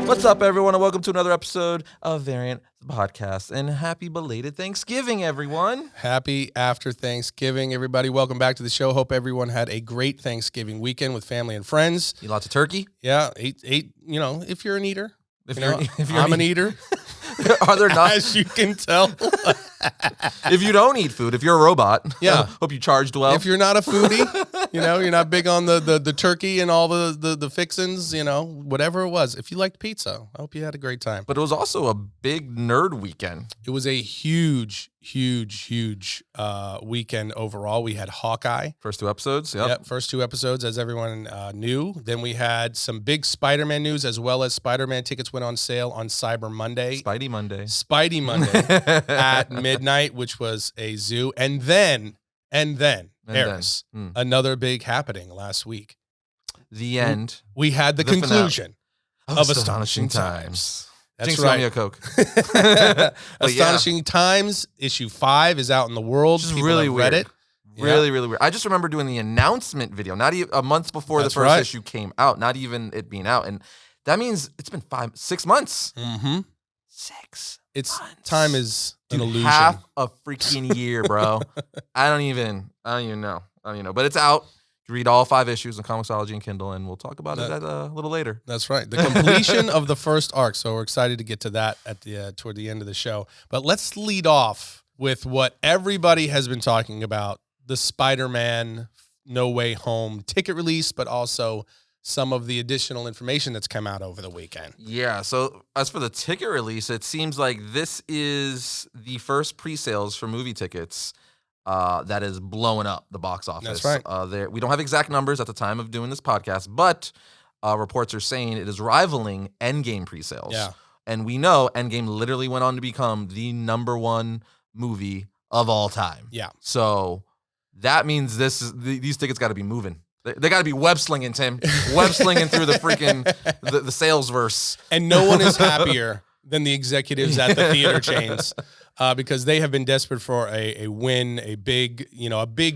What's up, everyone, and welcome to another episode of Variant Podcast. And happy belated Thanksgiving, everyone. Happy after Thanksgiving, everybody. Welcome back to the show. Hope everyone had a great Thanksgiving weekend with family and friends. Eat lots of turkey. Yeah, ate. If you're an eater, If I'm an eater. Are there not? As you can tell. If you don't eat food, if you're a robot, Yeah. Hope you charged well. If you're not a foodie, you're not big on the turkey and all the fixins, whatever it was. If you liked pizza, I hope you had a great time. But it was also a big nerd weekend. It was a huge weekend overall. We had Hawkeye. First two episodes, yep. First two episodes, as everyone knew. Then we had some big Spider-Man news, as well as Spider-Man tickets went on sale on Cyber Monday. Spidey Monday at midnight, which was a zoo. And then, Arris, another big happening last week. The end. We had the conclusion of Astonishing Times. That's Jinx, right. me a Coke. Astonishing Times issue 5 is out in the world. Which is People really have read weird. it. Really weird. I just remember doing the announcement video, not even a month before the first issue came out, not even it being out. And that means it's been 6 months. Mm-hmm. 6 months. Time is an illusion. Half a freaking year, bro. I don't even know. But it's out. You read all 5 issues on Comixology and Kindle, and we'll talk about it a little later. That's right. The completion of the first arc. So we're excited to get to that at the toward the end of the show. But let's lead off with what everybody has been talking about, the Spider-Man No Way Home ticket release, but also some of the additional information that's come out over the weekend. Yeah, so as for the ticket release, it seems like this is the first pre-sales for movie tickets that is blowing up the box office. That's right. We don't have exact numbers at the time of doing this podcast, but reports are saying it is rivaling Endgame pre-sales. Yeah. And we know Endgame literally went on to become the #1 movie of all time. Yeah. So that means these tickets got to be moving. They got to be web slinging, Tim. Web slinging through the freaking the sales verse. And no one is happier than the executives at the theater chains because they have been desperate for a win, a big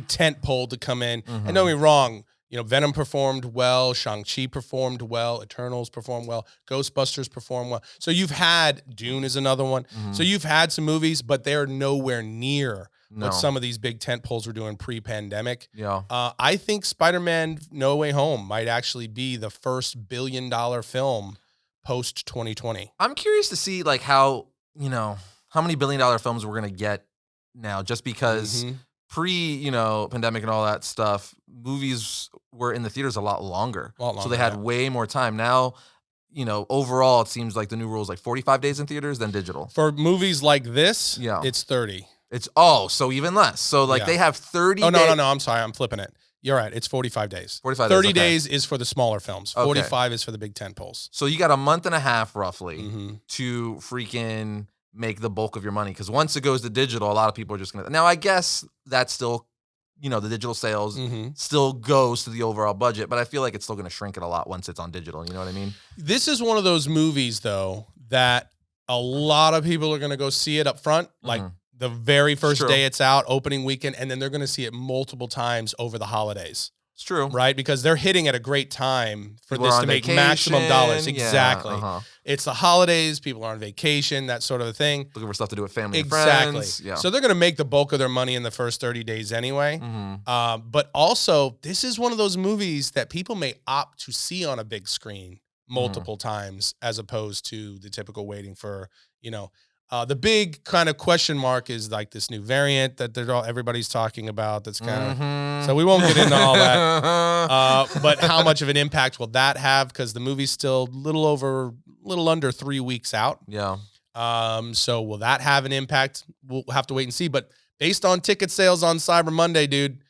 tent pole to come in. Mm-hmm. And don't get me wrong, Venom performed well, Shang-Chi performed well, Eternals performed well, Ghostbusters performed well. So you've had Dune is another one. Mm-hmm. So you've had some movies, but they're nowhere near what some of these big tent poles were doing pre-pandemic. Yeah. I think Spider-Man No Way Home might actually be the first billion-dollar film post 2020. I'm curious to see how many billion-dollar films we're gonna get now, just because pre-pandemic and all that stuff, movies were in the theaters a lot longer. So they had way more time. Now, overall, it seems like the new rule is 45 days in theaters, then digital. For movies like this, it's 30. So even less. So they have 30 days. No, I'm sorry. I'm flipping it. You're right. It's 45 days. 45 30 days, days is for the smaller films. 45 is for the big tent poles. So you got a month and a half roughly to freaking make the bulk of your money. Because once it goes to digital, a lot of people are just going to... Now, I guess that's still, the digital sales still goes to the overall budget. But I feel like it's still going to shrink it a lot once it's on digital. You know what I mean? This is one of those movies, though, that a lot of people are going to go see it up front. The very first day it's out, opening weekend, and then they're going to see it multiple times over the holidays. It's true. Right? Because they're hitting at a great time for this to make maximum dollars. Exactly. It's the holidays, people are on vacation, that sort of a thing. Looking for stuff to do with family and friends. Yeah. So they're going to make the bulk of their money in the first 30 days anyway. But also, this is one of those movies that people may opt to see on a big screen multiple times as opposed to the typical waiting for, the big kind of question mark is this new variant that everybody's talking about. That's kind of so we won't get into all that. But how much of an impact will that have? Because the movie's still a little under 3 weeks out. Yeah. So will that have an impact? We'll have to wait and see. But based on ticket sales on Cyber Monday, dude,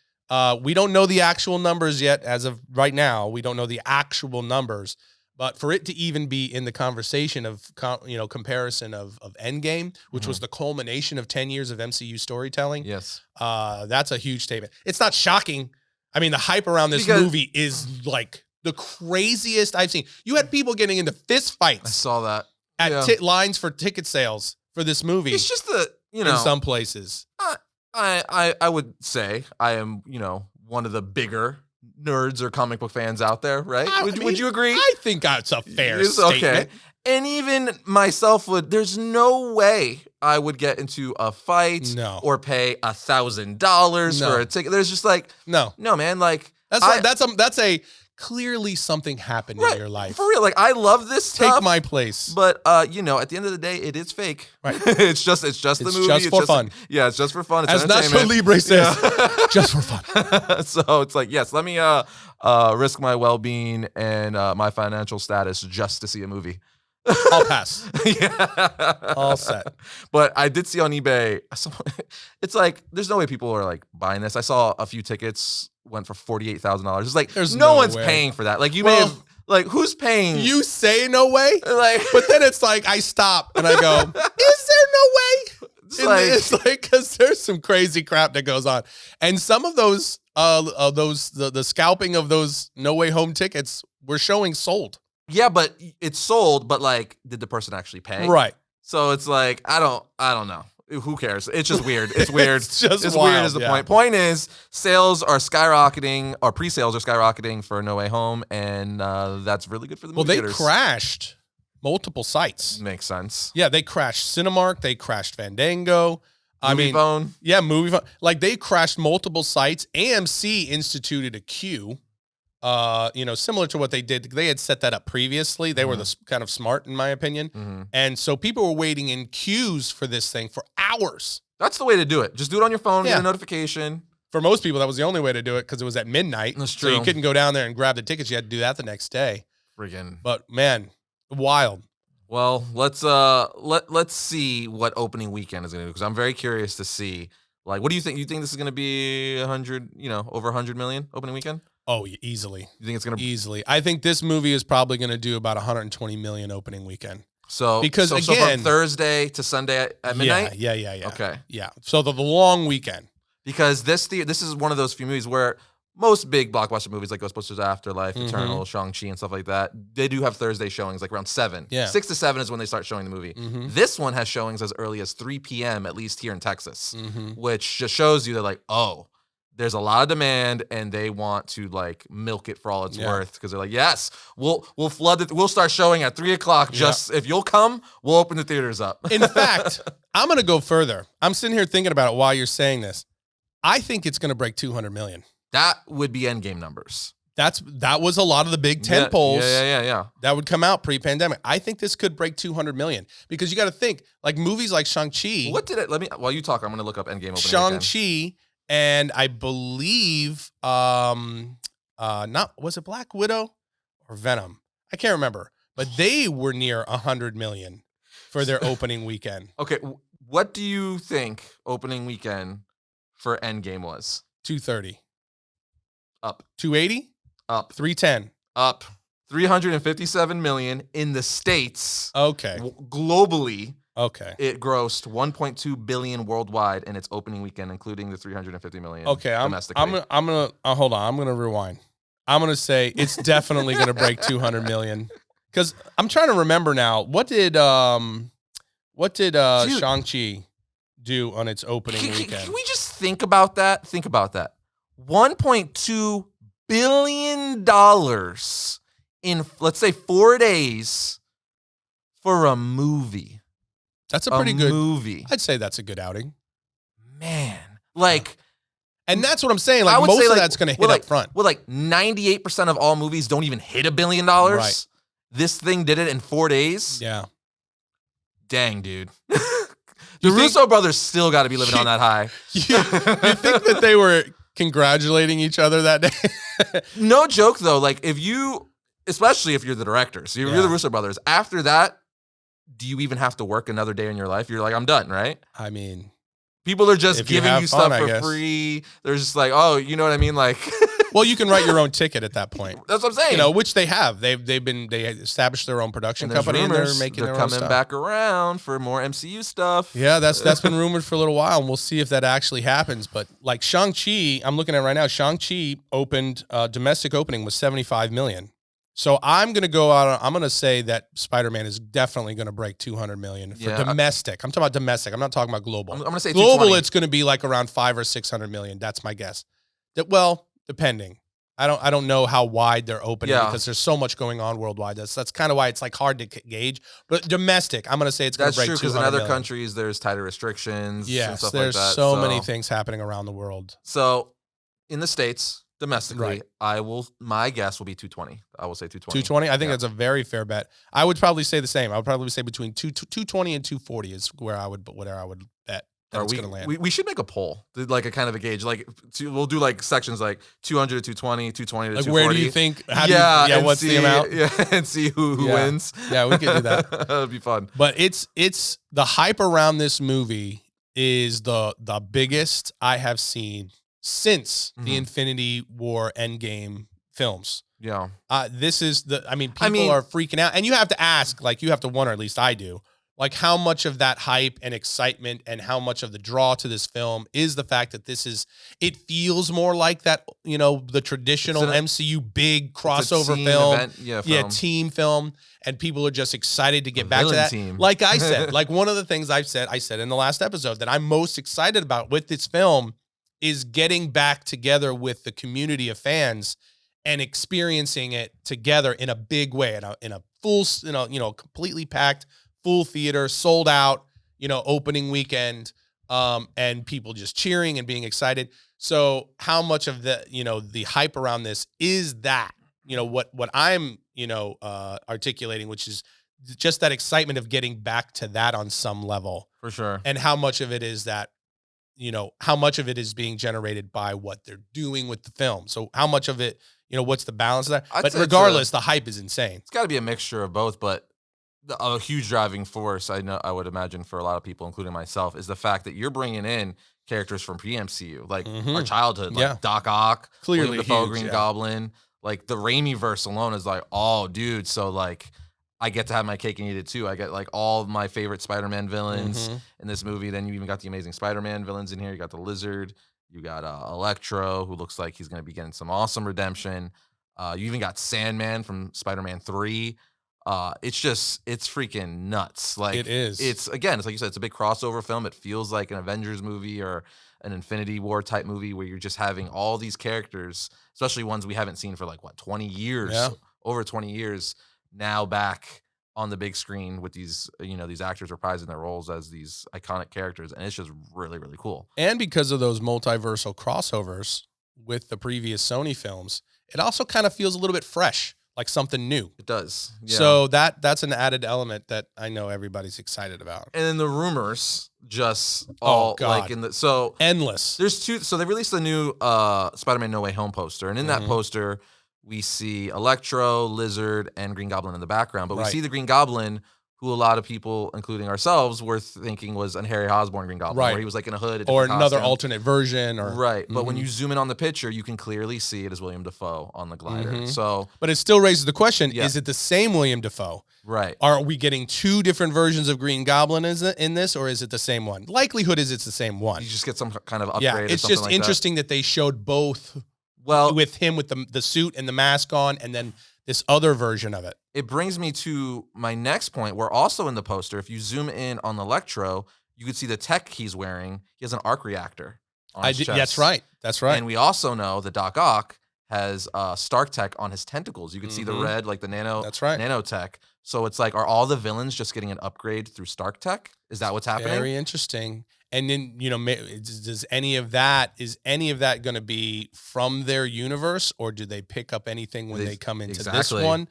we don't know the actual numbers yet. As of right now, we don't know the actual numbers. But for it to even be in the conversation of, comparison of Endgame, which was the culmination of 10 years of MCU storytelling. Yes. That's a huge statement. It's not shocking. I mean, the hype around this movie is the craziest I've seen. You had people getting into fist fights. I saw that. At lines for ticket sales for this movie. It's just in some places. I would say I am, one of the bigger nerds or comic book fans out there, right? Would you agree? I think that's a fair It's statement. okay. And even myself there's no way I would get into a fight or pay $1,000 for a ticket. There's just like, no, man. Like that's a clearly something happened in your life. For real. Like I love this stuff. Take my place. But at the end of the day, it is fake. Right. it's just the movie. Just for fun. It's just for fun. It's as Nacho Libre says, just for fun. So it's like, yes, let me risk my well-being and my financial status just to see a movie. I'll pass. All set. But I did see on eBay, it's like, there's no way people are like buying this. I saw a few tickets went for $48,000. It's like, there's no one's paying for that. Like may have, like who's paying? You say no way? Like, but then it's like, I stop and I go, is there no way? It's like, because there's some crazy crap that goes on. And some of those, the scalping of those No Way Home tickets were showing sold. Yeah, but it's sold, but like, did the person actually pay? Right. So it's like, I don't know. Who cares? It's just weird. It's weird. It's just wild, weird is the point. Point is, sales are skyrocketing, or pre-sales are skyrocketing for No Way Home, and that's really good for the movie theaters. They crashed multiple sites. Makes sense. Yeah, they crashed Cinemark. They crashed Fandango. Movie Phone. Yeah, Movie Phone. Like they crashed multiple sites. AMC instituted a queue. Similar to what they did. They had set that up previously. They were the kind of smart, in my opinion. And so people were waiting in queues for this thing for hours. That's the way to do it. Just do it on your phone, get a notification. For most people, that was the only way to do it because it was at midnight. That's true. So you couldn't go down there and grab the tickets. You had to do that the next day. Friggin'. But man, wild. Well, let's see what opening weekend is going to do, because I'm very curious to see. Like, what do you think? You think this is going to be 100, over 100 million opening weekend? Oh, easily. You think it's going to easily? I think this movie is probably going to do about 120 million opening weekend. So from Thursday to Sunday at midnight? Yeah. Okay. Yeah. So the long weekend. Because this is one of those few movies where most big blockbuster movies like Ghostbusters Afterlife, Eternal, Shang-Chi, and stuff like that, they do have Thursday showings, like around 7. Yeah. 6 to 7 is when they start showing the movie. This one has showings as early as 3 p.m., at least here in Texas, which just shows you that, like, there's a lot of demand, and they want to like milk it for all it's worth, because they're like, yes, we'll flood it. We'll start showing at 3 o'clock. Just if you'll come, we'll open the theaters up. In fact, I'm going to go further. I'm sitting here thinking about it while you're saying this. I think it's going to break 200 million. That would be Endgame numbers. That was a lot of the big tent poles. Yeah. That would come out pre-pandemic. I think this could break 200 million, because you got to think, like movies like Shang-Chi. While you talk, I'm going to look up Endgame opening. Shang-Chi. And I believe, was it Black Widow or Venom? I can't remember, but they were near 100 million for their opening weekend. Okay, what do you think opening weekend for Endgame was? 230. Up. 280. Up. 310. Up. 357 million in the States. Okay. Globally. Okay. It grossed 1.2 billion worldwide in its opening weekend, including the 350 million. Okay, domestically. I'm gonna hold on. I'm gonna rewind. I'm gonna say it's definitely gonna break 200 million, because I'm trying to remember now. What did Shang-Chi do on its opening weekend? Can we just think about that? Think about that. $1.2 billion in, let's say, 4 days for a movie. That's a pretty good movie. I'd say that's a good outing. Man. Like, and that's what I'm saying. Like, most of that's going to hit up front. Well, like 98% of all movies don't even hit $1 billion. Right. This thing did it in 4 days. Yeah. Dang, dude. The Russo brothers still got to be living on that high. You think that they were congratulating each other that day? No joke, though. Like, especially if you're the directors, you're the Russo brothers. After that, do you even have to work another day in your life? You're like, I'm done, right? I mean, people are just giving you stuff for free. They're just like, oh, you know what I mean? Like, well, you can write your own ticket at that point. That's what I'm saying. Which they have. They established their own production company, and they're making their own stuff. They're coming back around for more MCU stuff. Yeah, that's been rumored for a little while, and we'll see if that actually happens. But like Shang-Chi, I'm looking at right now. Shang-Chi opened domestic opening was 75 million. So I'm going to go out. I'm going to say that Spider-Man is definitely going to break 200 million for domestic. I'm talking about domestic. I'm not talking about global. I'm going to say global. It's going to be like around 500 or 600 million. That's my guess. Well, depending. I don't know how wide they're opening because there's so much going on worldwide. That's kind of why it's like hard to gauge. But domestic, I'm going to say it's going to break 200 That's true, because in other million. countries there's tighter restrictions and Yes, stuff there's like that. so many things happening around the world. So in the States, domestically, Right. my guess will be 220. I will say 220. 220. I think that's a very fair bet. I would probably say the same. I would probably say between 220 and 240 is where I would bet that it's going to land. We should make a poll, like a kind of a gauge. Like we'll do like sections like 200 to 220, 220 to like 240. where do you think? What's the amount? Yeah, and see who wins. Yeah, we could do that. That'd be fun. But it's the hype around this movie is the biggest I have seen since the Infinity War Endgame films. Yeah. This is people are freaking out. And you have to ask, like you have to wonder, at least I do, like how much of that hype and excitement and how much of the draw to this film is the fact that it feels more like that, the traditional MCU big crossover film. Team film. And people are just excited to get back to that. Team. Like I said, like one of the things I said in the last episode that I'm most excited about with this film is getting back together with the community of fans and experiencing it together in a big way, in a full, completely packed, full theater, sold out, opening weekend, and people just cheering and being excited. So how much of the hype around this is that, what I'm, articulating, which is just that excitement of getting back to that on some level. For sure. And how much of it is that, how much of it is being generated by what they're doing with the film. So how much of it, what's the balance of that? But regardless, the hype is insane. It's got to be a mixture of both, but a huge driving force, I would imagine for a lot of people, including myself, is the fact that you're bringing in characters from pre-MCU, like our childhood, like Doc Ock, clearly William Dafoe, Green Goblin, like the Raimi verse alone is like, oh, dude, so like I get to have my cake and eat it too. I get like all my favorite Spider-Man villains in this movie. Then you even got the Amazing Spider-Man villains in here. You got the Lizard. You got Electro, who looks like he's going to be getting some awesome redemption. You even got Sandman from Spider-Man 3. It's freaking nuts. Like it is. It's like you said, it's a big crossover film. It feels like an Avengers movie or an Infinity War type movie where you're just having all these characters, especially ones we haven't seen for like 20 years, over 20 years. Now back on the big screen with these, these actors reprising their roles as these iconic characters. And it's just really, really cool. And because of those multiversal crossovers with the previous Sony films, it also kind of feels a little bit fresh, like something new. It does. Yeah. So that's an added element that I know everybody's excited about. And then the endless. There's two. So they released the new Spider-Man No Way Home poster. And in that poster, we see Electro, Lizard, and Green Goblin in the background. But we see the Green Goblin, who a lot of people, including ourselves, were thinking was an Harry Osborn Green Goblin, where he was like in a hood. Or another alternate version. But when you zoom in on the picture, you can clearly see it as William Dafoe on the glider. But it still raises the question, is it the same William Dafoe? Right. Are we getting two different versions of Green Goblin in this, or is it the same one? Likelihood is it's the same one. You just get some kind of upgrade. Yeah, it's just interesting that they showed both. Well, with him with the suit and the mask on, and then this other version of it. It brings me to my next point, where also in the poster, if you zoom in on Electro, you could see the tech he's wearing. He has an arc reactor on his chest. That's right. That's right. And we also know that Doc Ock has Stark tech on his tentacles. You can see the red, like the nanotech. So it's like, are all the villains just getting an upgrade through Stark tech? Is that what's happening? Very interesting. And then, is any of that going to be from their universe, or do they pick up anything when they come into this one?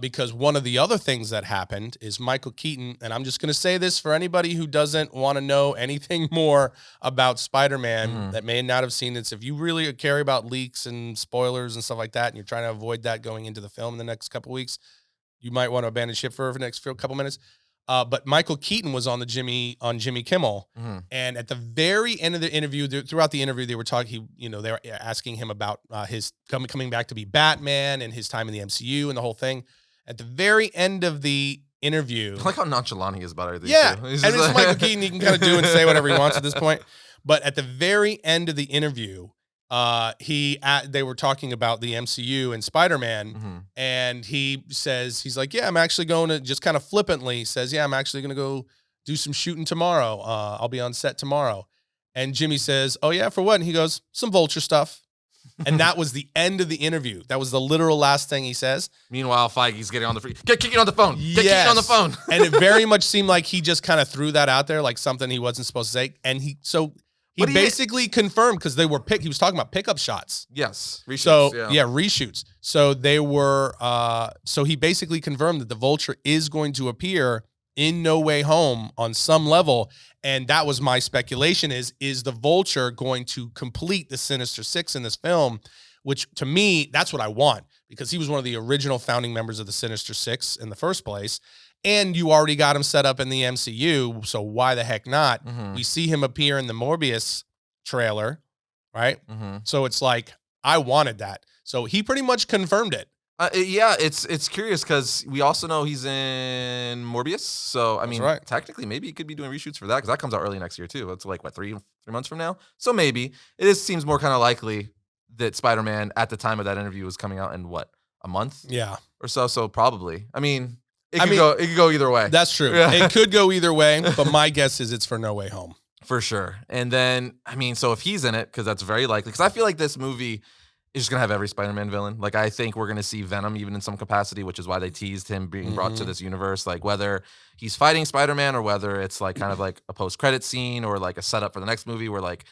Because one of the other things that happened is Michael Keaton, and I'm just going to say this for anybody who doesn't want to know anything more about Spider-Man that may not have seen this. If you really care about leaks and spoilers and stuff like that, and you're trying to avoid that going into the film in the next couple of weeks, you might want to abandon ship for the next couple minutes. But Michael Keaton was on Jimmy Kimmel, and at the very end of the interview, throughout the interview, they were talking. They were asking him about his coming back to be Batman and his time in the MCU and the whole thing. At the very end of the interview, I like how nonchalant he is about everything. Yeah, and it's Michael Keaton; he can kind of do and say whatever he wants at this point. But at the very end of the interview, they were talking about the MCU and Spider-Man, and he says, he's like, yeah, I'm actually going to, just kind of flippantly says, yeah, I'm actually going to go do some shooting tomorrow. I'll be on set tomorrow. And Jimmy says, oh yeah, for what? And he goes, some Vulture stuff. And that was the end of the interview. That was the literal last thing he says. Meanwhile, Feige's getting on the get Keaton on the phone. Get Keaton on the phone. And it very much seemed like he just kind of threw that out there, like something he wasn't supposed to say. And he basically confirmed, because they were he was talking about pickup shots. Yes. Reshoots. So reshoots. So they were so he basically confirmed that the Vulture is going to appear in No Way Home on some level. And that was my speculation, is the Vulture going to complete the Sinister Six in this film, which to me, that's what I want, because he was one of the original founding members of the Sinister Six in the first place. And you already got him set up in the MCU, so why the heck not? We see him appear in the Morbius trailer, right? So it's like, I wanted that. So he pretty much confirmed it. Yeah, it's curious because we also know he's in Morbius. So, I mean, technically, maybe he could be doing reshoots for that, because that comes out early next year, too. It's like, what, three months from now? So maybe. Seems more kind of likely that Spider-Man, at the time of that interview, was coming out in, what, a month? Yeah. Or so, so probably. I mean, it could go either way. That's true. Yeah. It could go either way, but my guess is it's for No Way Home. For sure. And then, I mean, so if he's in it, because that's very likely, because I feel like this movie is just going to have every Spider-Man villain. Like, I think we're going to see Venom even in some capacity, which is why they teased him being brought to this universe. Like, whether he's fighting Spider-Man or whether it's like kind of like a post-credit scene or like a setup for the next movie where like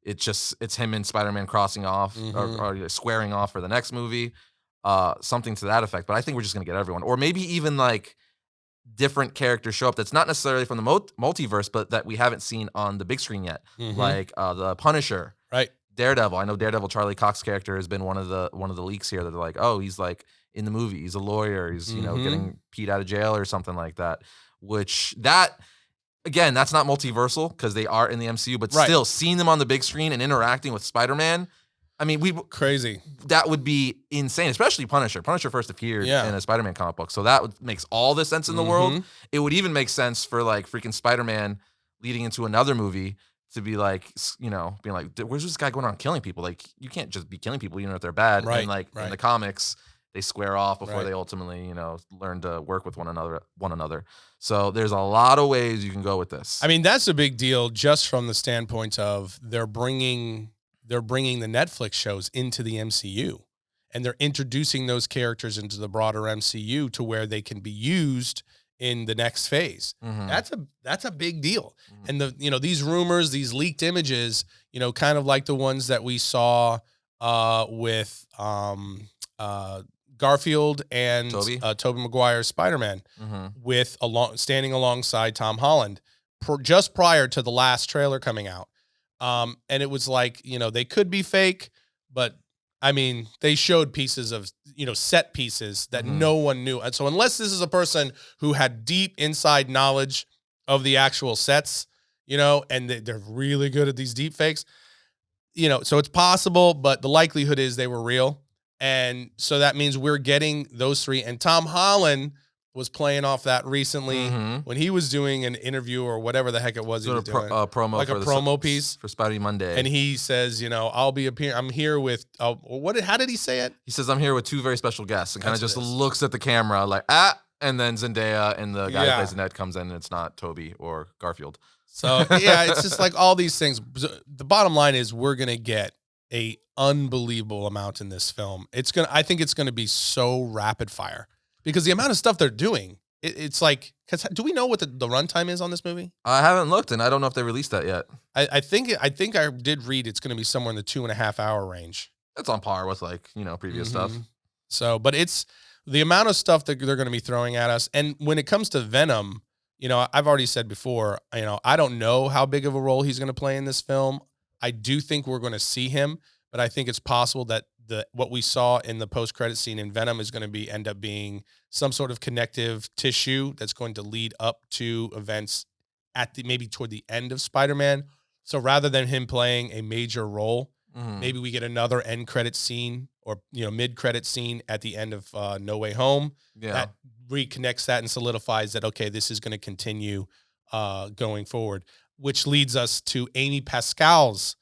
it's him and Spider-Man crossing off or squaring off for the next movie. Something to that effect. But I think we're just going to get everyone. Or maybe even like different characters show up that's not necessarily from the multiverse, but that we haven't seen on the big screen yet. Like the Punisher. Right. Daredevil. I know Daredevil, Charlie Cox's character, has been one of the leaks here that they're like, oh, he's like in the movie. He's a lawyer. He's, getting peed out of jail or something like that. Which again, that's not multiversal because they are in the MCU, but still seeing them on the big screen and interacting with Spider-Man, I mean, crazy. That would be insane, especially Punisher. Punisher first appeared in a Spider-Man comic book, so that makes all the sense in the world. It would even make sense for like freaking Spider-Man leading into another movie to be like, being like, where's this guy going around killing people? Like, you can't just be killing people, if they're bad. Right. And like in the comics, they square off before they ultimately, learn to work with one another. So there's a lot of ways you can go with this. I mean, that's a big deal just from the standpoint of they're bringing the Netflix shows into the MCU, and they're introducing those characters into the broader MCU to where they can be used in the next phase. That's a big deal. And these rumors, these leaked images, kind of like the ones that we saw with Garfield and Tobey Maguire's Spider-Man, with standing alongside Tom Holland, just prior to the last trailer coming out. And it was like, they could be fake, but I mean, they showed pieces of, set pieces that no one knew. And so unless this is a person who had deep inside knowledge of the actual sets, and they're really good at these deep fakes, so it's possible, but the likelihood is they were real. And so that means we're getting those three. And Tom Holland was playing off that recently when he was doing an interview or whatever the heck it was. He was doing promo, like a promo piece for Spidey Monday. And he says, I'll be appearing. I'm here with how did he say it? He says, I'm here with two very special guests, and kind of just looks at the camera like, and then Zendaya and the guy who plays Ned comes in, and it's not Tobey or Garfield. So it's just like all these things. The bottom line is we're gonna get a unbelievable amount in this film. I think it's gonna be so rapid fire. Because the amount of stuff they're doing, it's like, because do we know what the runtime is on this movie? I haven't looked, and I don't know if they released that yet. I think I did read it's going to be somewhere in the 2.5 hour range. That's on par with previous stuff. So, but it's the amount of stuff that they're going to be throwing at us. And when it comes to Venom, I've already said before, I don't know how big of a role he's going to play in this film. I do think we're going to see him, but I think it's possible that what we saw in the post-credit scene in Venom is going to end up being some sort of connective tissue that's going to lead up to events maybe toward the end of Spider-Man. So rather than him playing a major role, maybe we get another end credit scene or mid-credit scene at the end of No Way Home that reconnects that and solidifies that, okay, this is going to continue going forward, which leads us to Amy Pascal's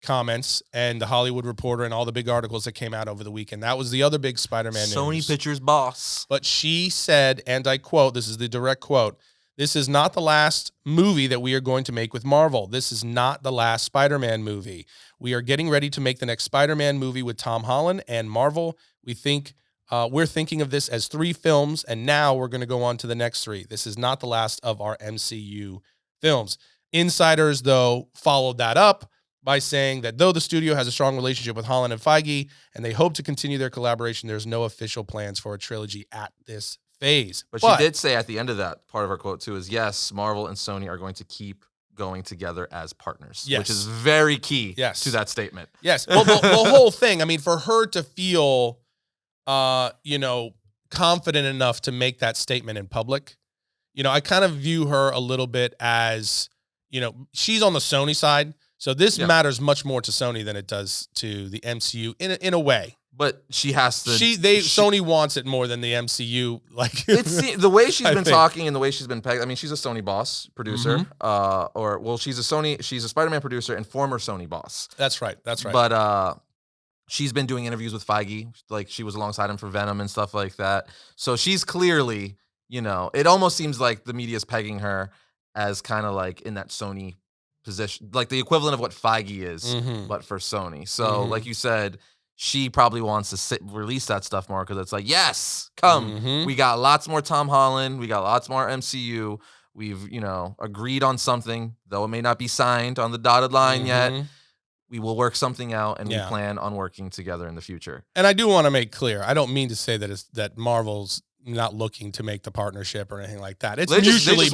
comments and the Hollywood Reporter and all the big articles that came out over the weekend. That was the other big Spider-Man news. Sony Pictures boss. But she said, and I quote, this is the direct quote, This is not the last movie that we are going to make with Marvel. This is not the last Spider-Man movie. We are getting ready to make the next Spider-Man movie with Tom Holland and Marvel. We're thinking of this as 3 films, and now we're going to go on to the next 3. This is not the last of our MCU films. Insiders, though, followed that up by saying that though the studio has a strong relationship with Holland and Feige, and they hope to continue their collaboration, there's no official plans for a trilogy at this phase. But she did say at the end of that, part of her quote too is, yes, Marvel and Sony are going to keep going together as partners, which is very key to that statement. Yes. Well, the whole thing, I mean, for her to feel, confident enough to make that statement in public, I kind of view her a little bit as, she's on the Sony side. So this matters much more to Sony than it does to the MCU in a way. But she has to. Sony wants it more than the MCU. Like it's the way she's been talking and the way she's been pegged. I mean, she's a Sony boss producer, she's a Spider-Man producer and former Sony boss. That's right. But she's been doing interviews with Feige, like she was alongside him for Venom and stuff like that. So she's clearly, it almost seems like the media's pegging her as kind of like in that Sony position, like the equivalent of what Feige is, but for Sony. So like you said, she probably wants to release that stuff more because it's like, yes, come. We got lots more Tom Holland. We got lots more MCU. We've, agreed on something, though it may not be signed on the dotted line yet. We will work something out, and we plan on working together in the future. And I do want to make clear, I don't mean to say that Marvel's not looking to make the partnership or anything like that. It's mutually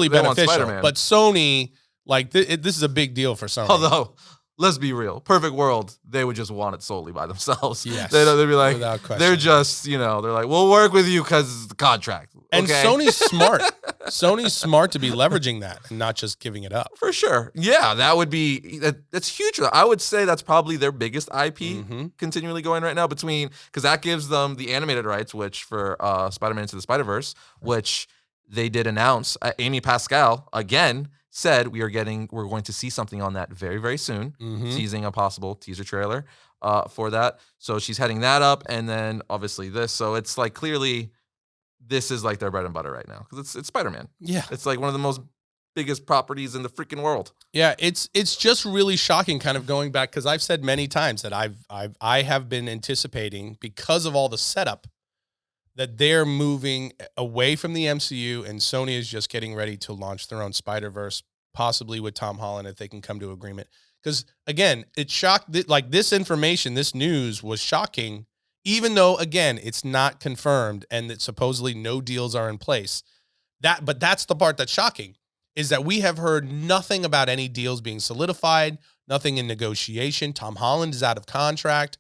beneficial. But Sony, like this is a big deal for Sony. Although, let's be real, perfect world, they would just want it solely by themselves. Yes, they'd be like, they're just, they're like, we'll work with you because it's the contract. And Sony's smart. Sony's smart to be leveraging that and not just giving it up. For sure. Yeah, that's huge. I would say that's probably their biggest IP continually going right now because that gives them the animated rights, which for Spider-Man Into the Spider-Verse, which they did announce. Amy Pascal, again, said we're going to see something on that very, very soon, teasing a possible teaser trailer for that. So she's heading that up, and then obviously this. So it's like clearly this is like their bread and butter right now because it's Spider-Man. Yeah, it's like one of the most biggest properties in the freaking world. Yeah, it's just really shocking, kind of going back because I've said many times that I have been anticipating because of all the setup that they're moving away from the MCU and Sony is just getting ready to launch their own Spider-Verse, possibly with Tom Holland if they can come to agreement. Because again, it shocked, like this information, this news was shocking, even though, again, it's not confirmed and that supposedly no deals are in place. But that's the part that's shocking, is that we have heard nothing about any deals being solidified, nothing in negotiation. Tom Holland is out of contract,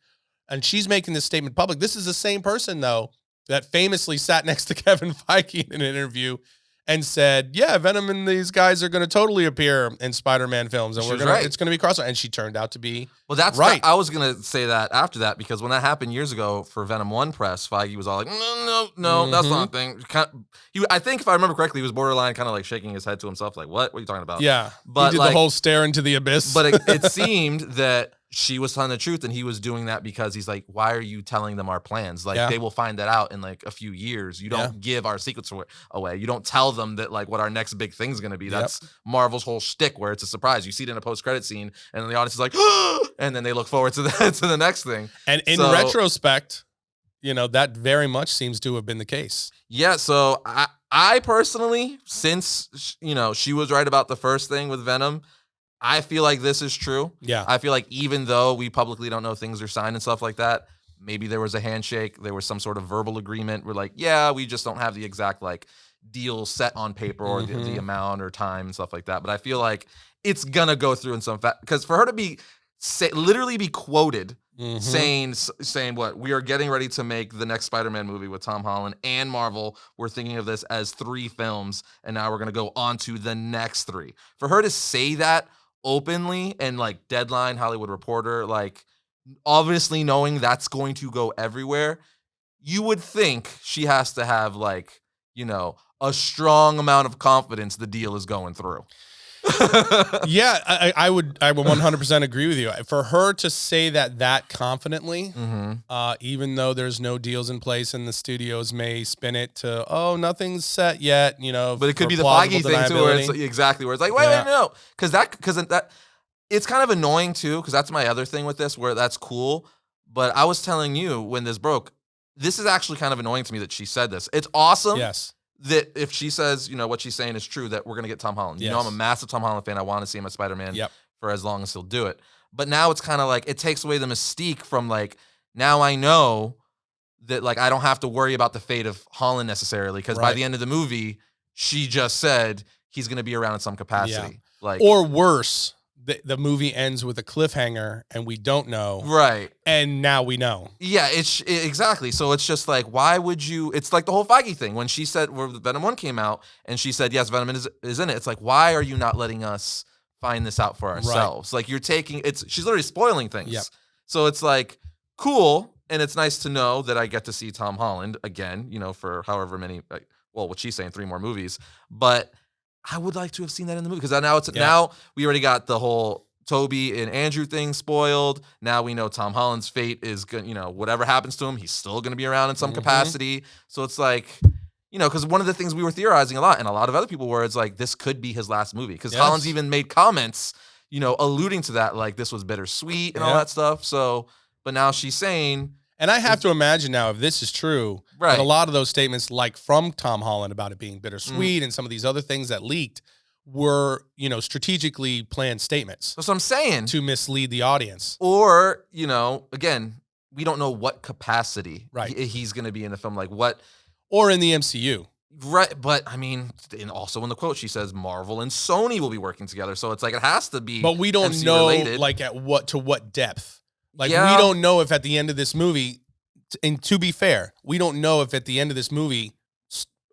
and she's making this statement public. This is the same person, though, that famously sat next to Kevin Feige in an interview and said, yeah, Venom and these guys are going to totally appear in Spider-Man films, and it's going to be crossover. And she turned out to be right. I was going to say that after that, because when that happened years ago for Venom 1 press, Feige was all like, no, that's not a thing. I think if I remember correctly, he was borderline kind of like shaking his head to himself, like, what are you talking about? Yeah, but he did the whole stare into the abyss. But it seemed that she was telling the truth, and he was doing that because he's like, why are you telling them our plans? Like, they will find that out in like a few years. You don't give our secrets away. You don't tell them that like what our next big thing's going to be. That's Marvel's whole shtick, where it's a surprise. You see it in a post-credit scene, and the audience is like, and then they look forward to the next thing. And in retrospect, that very much seems to have been the case. Yeah. So I personally, since, she was right about the first thing with Venom, I feel like this is true. Yeah. I feel like even though we publicly don't know things are signed and stuff like that, maybe there was a handshake, there was some sort of verbal agreement. We're like, yeah, we just don't have the exact like deal set on paper or the amount or time and stuff like that. But I feel like it's gonna go through in some fact, because for her to literally be quoted saying what, we are getting ready to make the next Spider-Man movie with Tom Holland and Marvel. We're thinking of this as 3 films, and now we're gonna go on to the next 3. For her to say that openly and like Deadline, Hollywood Reporter, like obviously knowing that's going to go everywhere, you would think she has to have like, a strong amount of confidence the deal is going through. Yeah, I would 100% agree with you. For her to say that confidently, even though there's no deals in place and the studios may spin it to, oh, nothing's set yet, but it could be the Feige thing too, where it's exactly where it's like, wait, no, because that it's kind of annoying too, because that's my other thing with this, where that's cool. But I was telling you when this broke, this is actually kind of annoying to me that she said this. It's awesome. Yes. That if she says, what she's saying is true, that we're going to get Tom Holland. Yes. I'm a massive Tom Holland fan. I want to see him as Spider-Man for as long as he'll do it. But now it's kind of like, it takes away the mystique from like, now I know that like, I don't have to worry about the fate of Holland necessarily. Because by the end of the movie, she just said he's going to be around in some capacity. Yeah. Like, or worse, the movie ends with a cliffhanger and we don't know. Right. And now we know. Yeah, exactly. So it's just like, why would you? It's like the whole Feige thing. When she said, where Venom 1 came out and she said, yes, Venom is in it. It's like, why are you not letting us find this out for ourselves? Like she's literally spoiling things. Yep. So it's like, cool. And it's nice to know that I get to see Tom Holland again, for however many, what she's saying, 3 more movies. But I would like to have seen that in the movie, because now we already got the whole Toby and Andrew thing spoiled. Now we know Tom Holland's fate is good. Whatever happens to him, he's still going to be around in some capacity. So it's like, because one of the things we were theorizing a lot, and a lot of other people were, it's like, this could be his last movie. Because Holland's even made comments, alluding to that, like this was bittersweet and all that stuff. So, but now she's saying. And I have to imagine now, if this is true, that a lot of those statements, like from Tom Holland about it being bittersweet and some of these other things that leaked, were, strategically planned statements. That's what I'm saying. To mislead the audience. Or, again, we don't know what capacity he's going to be in the film. Like what. Or in the MCU. Right. But I mean, and also in the quote, she says Marvel and Sony will be working together. So it's like, it has to be. But we don't MCU know, related. like to what depth. Like, we don't know if at the end of this movie, and to be fair, we don't know if at the end of this movie,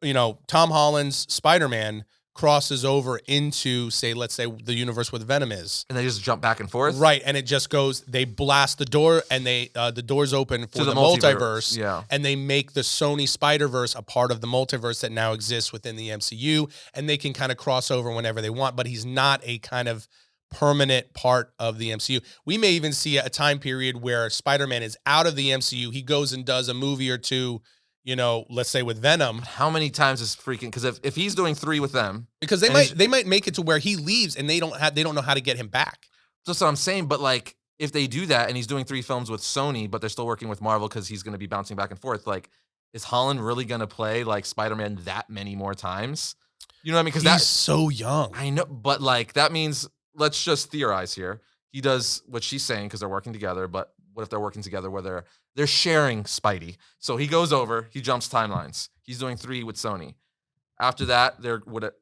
Tom Holland's Spider-Man crosses over into, let's say the universe where Venom is. And they just jump back and forth? Right, and it just goes, they blast the door, and the doors open for the multiverse. Yeah. And they make the Sony Spider-Verse a part of the multiverse that now exists within the MCU, and they can kind of cross over whenever they want, but he's not a kind of permanent part of the MCU. We may even see a time period where Spider-Man is out of the MCU. He goes and does a movie or two, let's say with Venom. How many times is freaking? Because if he's doing 3 with them, because they might make it to where he leaves and they don't know how to get him back. That's what I'm saying. But like, if they do that and he's doing 3 films with Sony, but they're still working with Marvel because he's going to be bouncing back and forth, like, is Holland really going to play like Spider-Man that many more times? You know what I mean? Because he's so young. I know, but like that means. Let's just theorize here. He does what she's saying because they're working together, but what if they're working together where they're sharing Spidey? So he goes over, he jumps timelines. He's doing 3 with Sony. After that,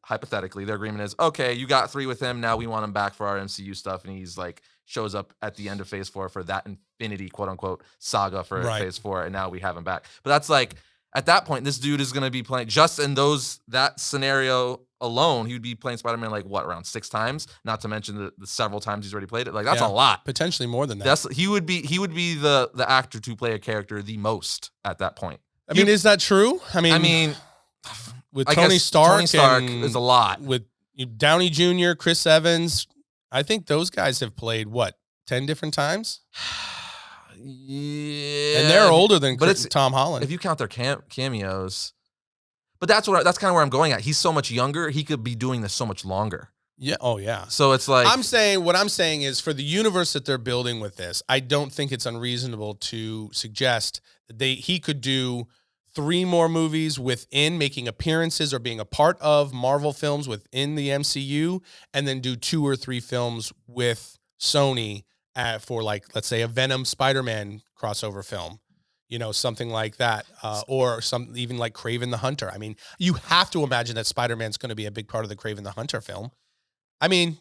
hypothetically, their agreement is, okay, you got 3 with him, now we want him back for our MCU stuff, and he's like shows up at the end of Phase 4 for that Infinity quote unquote saga for Phase 4, and now we have him back. But that's like, at that point, this dude is gonna be playing just in that scenario alone, he would be playing Spider-Man like what, around 6 times? Not to mention the several times he's already played it. Like that's a lot. Potentially more than that. He would be the actor to play a character the most at that point. I mean, is that true? I mean, with Tony Stark is a lot. With Downey Jr., Chris Evans, I think those guys have played what, 10 different times? Yeah, and they're older than Tom Holland. If you count their cameos. But that's kind of where I'm going at. He's so much younger. He could be doing this so much longer. Yeah. Oh, yeah. So it's like what I'm saying is, for the universe that they're building with this, I don't think it's unreasonable to suggest that he could do 3 more movies within, making appearances or being a part of Marvel films within the MCU, and then do 2 or 3 films with Sony for, like, let's say a Venom Spider-Man crossover film. Something like that, or even like Kraven the Hunter. I mean, you have to imagine that Spider-Man's going to be a big part of the Kraven the Hunter film. I mean,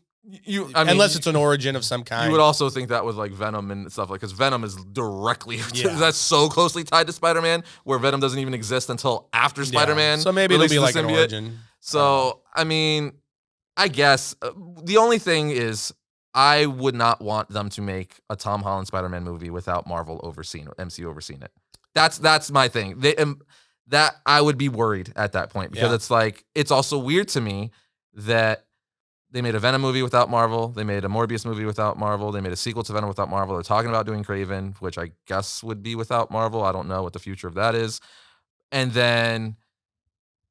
unless it's an origin of some kind. You would also think that with like Venom and stuff, like, because Venom is directly that's so closely tied to Spider-Man, where Venom doesn't even exist until after Spider-Man. So maybe it'll be like an origin. So I mean, I guess the only thing is, I would not want them to make a Tom Holland Spider-Man movie without Marvel overseeing or MCU overseeing it. That's my thing. That I would be worried at that point, because it's like, it's also weird to me that they made a Venom movie without Marvel. They made a Morbius movie without Marvel. They made a sequel to Venom without Marvel. They're talking about doing Kraven, which I guess would be without Marvel. I don't know what the future of that is. And then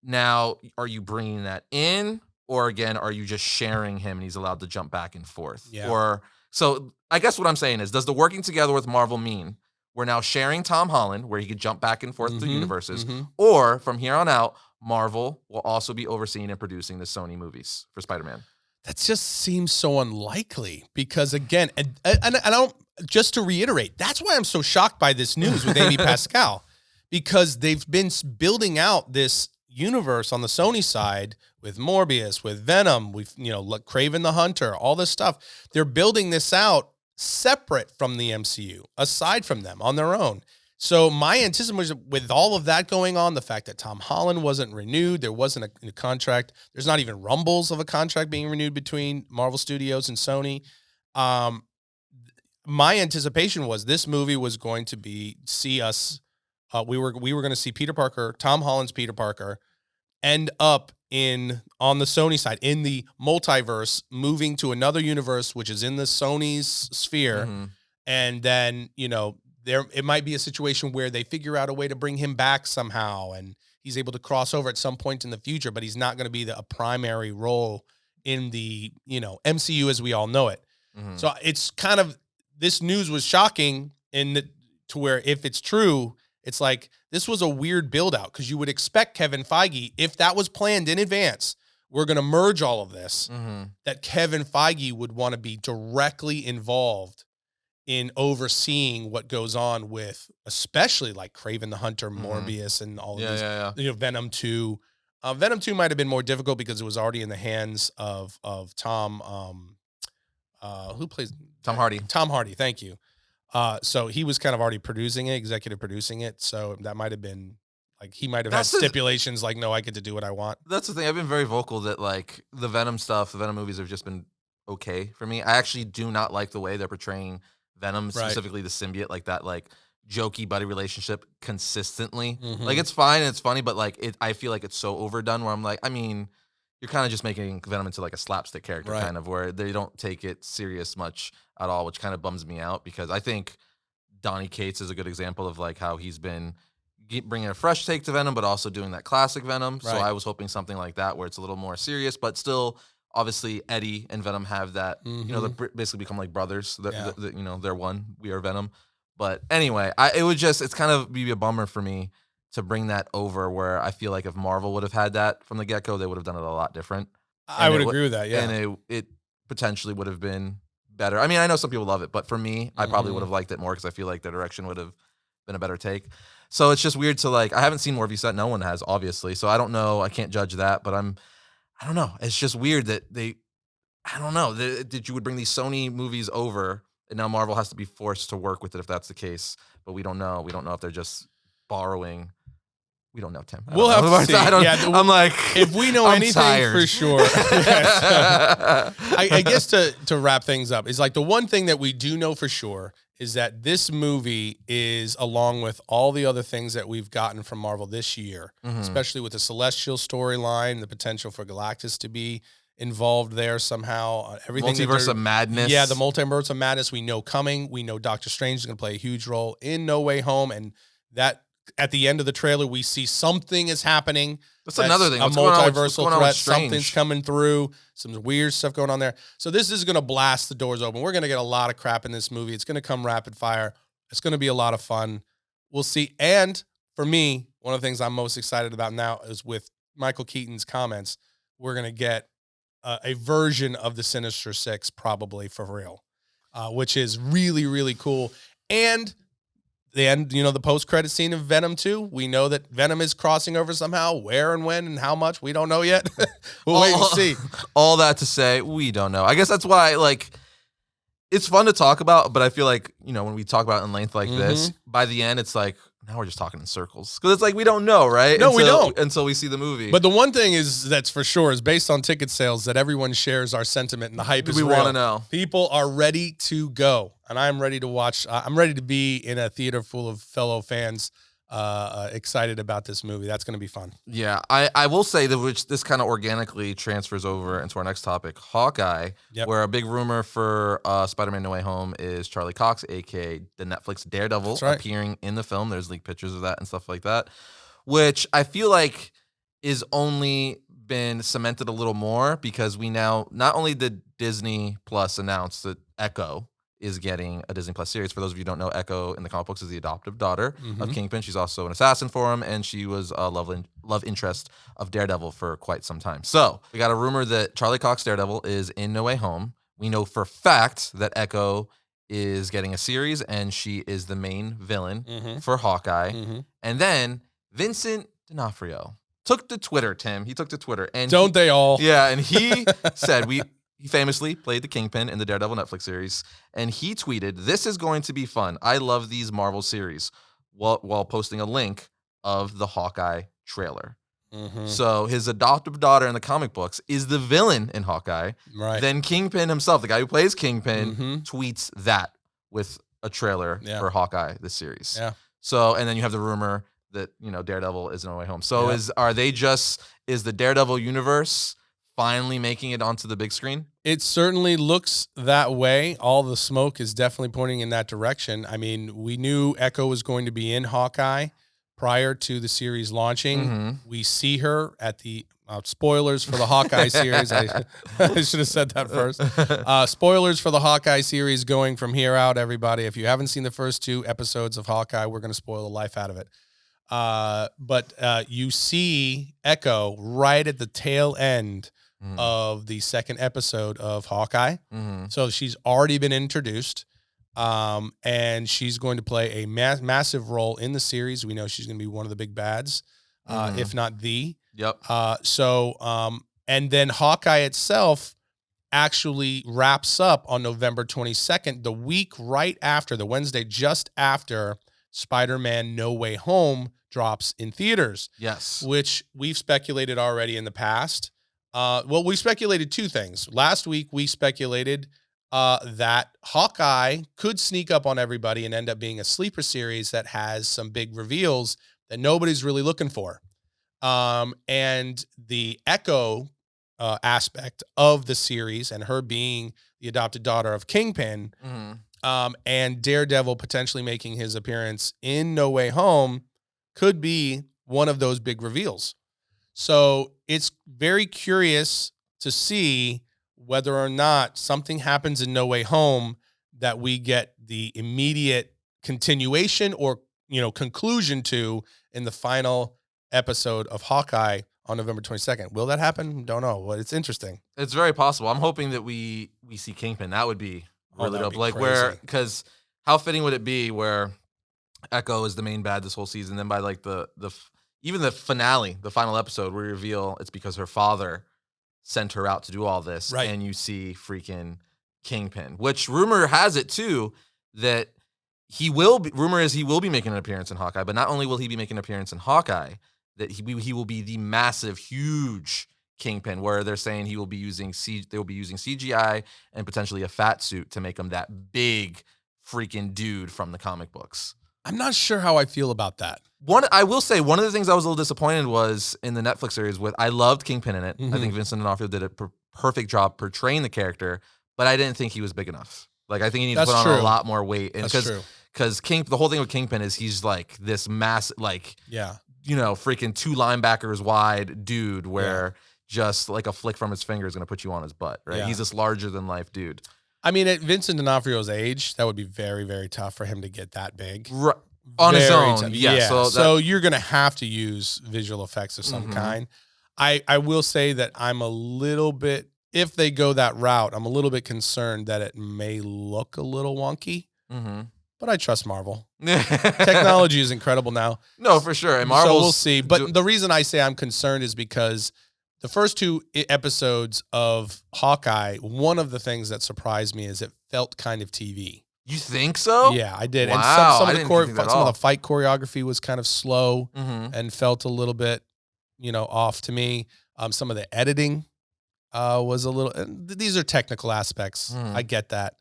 now, are you bringing that in? Or again, are you just sharing him and he's allowed to jump back and forth? Yeah. Or so I guess what I'm saying is, does the working together with Marvel mean we're now sharing Tom Holland where he could jump back and forth through universes? Or from here on out, Marvel will also be overseeing and producing the Sony movies for Spider-Man? That just seems so unlikely because, again, and I don't, just to reiterate, that's why I'm so shocked by this news with Amy Pascal, because they've been building out this universe on the Sony side with Morbius, with Venom, with, Kraven the Hunter, all this stuff. They're building this out separate from the MCU, aside from them, on their own. So my anticipation with all of that going on, the fact that Tom Holland wasn't renewed, there wasn't a contract, there's not even rumbles of a contract being renewed between Marvel Studios and Sony. My anticipation was this movie was going to see us. We were going to see Peter Parker, Tom Holland's Peter Parker, end up on the Sony side in the multiverse, moving to another universe, which is in the Sony's sphere, and then it might be a situation where they figure out a way to bring him back somehow and he's able to cross over at some point in the future, but he's not going to be a primary role in the, MCU as we all know it. So it's kind of, this news was shocking to where if it's true, it's like, this was a weird build out because you would expect Kevin Feige, if that was planned in advance, we're going to merge all of this, that Kevin Feige would want to be directly involved in overseeing what goes on with, especially like Kraven the Hunter, Morbius, and all of these. Venom 2. Venom 2 might have been more difficult because it was already in the hands of Tom. Who plays Tom Hardy? Tom Hardy. Thank you. So he was kind of already executive producing it. So that might have been like, he might have had stipulations like, no, I get to do what I want. That's the thing. I've been very vocal that like the Venom stuff, the Venom movies have just been okay for me. I actually do not like the way they're portraying Venom, specifically the symbiote, like that, like jokey buddy relationship consistently. Like it's fine and it's funny, but like I feel like it's so overdone where I'm like, I mean, you're kind of just making Venom into like a slapstick character, kind of, where they don't take it serious much at all, which kind of bums me out because I think Donny Cates is a good example of like how he's been bringing a fresh take to Venom, but also doing that classic Venom. So I was hoping something like that where it's a little more serious, but still. Obviously, Eddie and Venom have that, they basically become like brothers. They're one. We are Venom. But anyway, it's kind of be a bummer for me to bring that over where I feel like if Marvel would have had that from the get-go, they would have done it a lot different. I would agree with that, yeah. And it potentially would have been better. I mean, I know some people love it, but for me, I probably would have liked it more because I feel like the direction would have been a better take. So it's just weird to like, I haven't seen Morbius yet. No one has, obviously. So I don't know. I can't judge that, but I don't know. It's just weird that that you would bring these Sony movies over and now Marvel has to be forced to work with it if that's the case. But we don't know. We don't know if they're just borrowing. We don't know, Tim. We'll have to see. I'm like, if we know anything tired. for sure. I guess to wrap things up, is like the one thing that we do know for sure is that this movie is, along with all the other things that we've gotten from Marvel this year, especially with the Celestial storyline, the potential for Galactus to be involved there somehow. Everything Multiverse of Madness. Yeah, the Multiverse of Madness we know coming. We know Doctor Strange is going to play a huge role in No Way Home, and that at the end of the trailer we see something is happening. That's another thing. A multiversal threat. Something's coming through. Some weird stuff going on there. So this is going to blast the doors open. We're going to get a lot of crap in this movie. It's going to come rapid fire. It's going to be a lot of fun. We'll see. And for me, one of the things I'm most excited about now is with Michael Keaton's comments, we're going to get a version of the Sinister Six, probably for real, which is really, really cool. And the end, the post-credit scene of Venom 2, we know that Venom is crossing over somehow. Where and when and how much, we don't know yet. We'll wait and see. All that to say, we don't know. I guess that's why, like, it's fun to talk about, but I feel like, when we talk about it in length like this, by the end, it's like, now we're just talking in circles. Because it's like, we don't know, right? No, we don't. Until we see the movie. But the one thing that's for sure is based on ticket sales that everyone shares our sentiment and the hype is real. We want to know. People are ready to go. And I'm ready to watch. I'm ready to be in a theater full of fellow fans excited about this movie. That's going to be fun. Yeah, I will say that which this kind of organically transfers over into our next topic, Hawkeye, where a big rumor for Spider-Man No Way Home is Charlie Cox, aka the Netflix Daredevil, appearing in the film. There's leaked pictures of that and stuff like that, which I feel like is only been cemented a little more because we now, not only did Disney Plus announce that Echo is getting a Disney Plus series. For those of you who don't know, Echo in the comic books is the adoptive daughter of Kingpin. She's also an assassin for him, and she was a love interest of Daredevil for quite some time. So we got a rumor that Charlie Cox Daredevil is in No Way Home. We know for fact that Echo is getting a series, and she is the main villain for Hawkeye. And then Vincent D'Onofrio took to Twitter, Tim. He took to Twitter. And Don't they all? Yeah, and he said, he famously played the Kingpin in the Daredevil Netflix series, and he tweeted, "This is going to be fun. I love these Marvel series," while posting a link of the Hawkeye trailer. So his adoptive daughter in the comic books is the villain in Hawkeye. Right. Then Kingpin himself, the guy who plays Kingpin, tweets that with a trailer for Hawkeye, this series. Yeah. So, and then you have the rumor that, Daredevil is No Way Home. So is the Daredevil universe finally making it onto the big screen? It certainly looks that way. All the smoke is definitely pointing in that direction. I mean, we knew Echo was going to be in Hawkeye prior to the series launching. We see her at the spoilers for the Hawkeye series. I should have said that first. Spoilers for the Hawkeye series going from here out, everybody. If you haven't seen the first 2 episodes of Hawkeye, we're going to spoil the life out of it. But you see Echo right at the tail end of the second episode of Hawkeye. So she's already been introduced. And she's going to play a massive role in the series. We know she's going to be one of the big bads, if not the. And then Hawkeye itself actually wraps up on November 22nd, the week right after, the Wednesday just after Spider-Man No Way Home drops in theaters. Yes. Which we've speculated already in the past. Well, we speculated 2 things. Last week, we speculated that Hawkeye could sneak up on everybody and end up being a sleeper series that has some big reveals that nobody's really looking for. And the Echo aspect of the series and her being the adopted daughter of Kingpin, and Daredevil potentially making his appearance in No Way Home could be one of those big reveals. So it's very curious to see whether or not something happens in No Way Home that we get the immediate continuation or, conclusion to in the final episode of Hawkeye on November 22nd. Will that happen? Don't know, but it's interesting. It's very possible. I'm hoping that we see Kingpin. That would be really dope. Like crazy. because how fitting would it be where Echo is the main bad this whole season, then by like even the finale, the final episode, we reveal it's because her father sent her out to do all this, and you see freaking Kingpin, which rumor has it too that rumor is he will be making an appearance in Hawkeye, but not only will he be making an appearance in Hawkeye, that he will be the massive, huge Kingpin, where they're saying they will be using CGI and potentially a fat suit to make him that big freaking dude from the comic books. I'm not sure how I feel about that. I will say one of the things I was a little disappointed was in the Netflix series I loved Kingpin in it. I think Vincent D'Onofrio did a perfect job portraying the character, but I didn't think he was big enough. Like I think he needs to put on a lot more weight. And That's true. Because the whole thing with Kingpin is he's like this mass, freaking 2 linebackers wide dude where just like a flick from his finger is going to put you on his butt, right? Yeah. He's this larger than life dude. I mean, at Vincent D'Onofrio's age, that would be very, very tough for him to get that big. Right. On his own. Yeah. So you're going to have to use visual effects of some kind. I will say that I'm a little bit, if they go that route, I'm a little bit concerned that it may look a little wonky. But I trust Marvel. Technology is incredible now. No, for sure. And Marvel, so we'll see. But the reason I say I'm concerned is because the first 2 episodes of Hawkeye, one of the things that surprised me is it felt kind of TV. You think so? Yeah, I did. Wow. And some of the fight choreography was kind of slow and felt a little bit, off to me. Some of the editing was a little. These are technical aspects. I get that.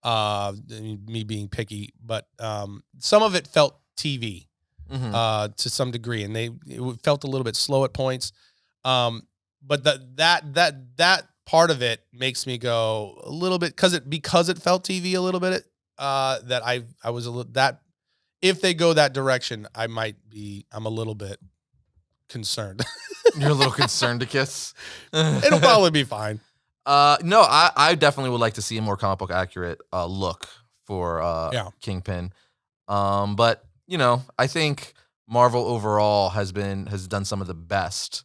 Me being picky, but some of it felt TV. to some degree, and it felt a little bit slow at points. But that part of it makes me go a little bit because it felt TV a little bit. That I was a little that if they go that direction, I'm a little bit concerned. You're a little concerned to kiss. It'll probably be fine. No, I definitely would like to see a more comic book accurate look for Kingpin. But I think Marvel overall has done some of the best,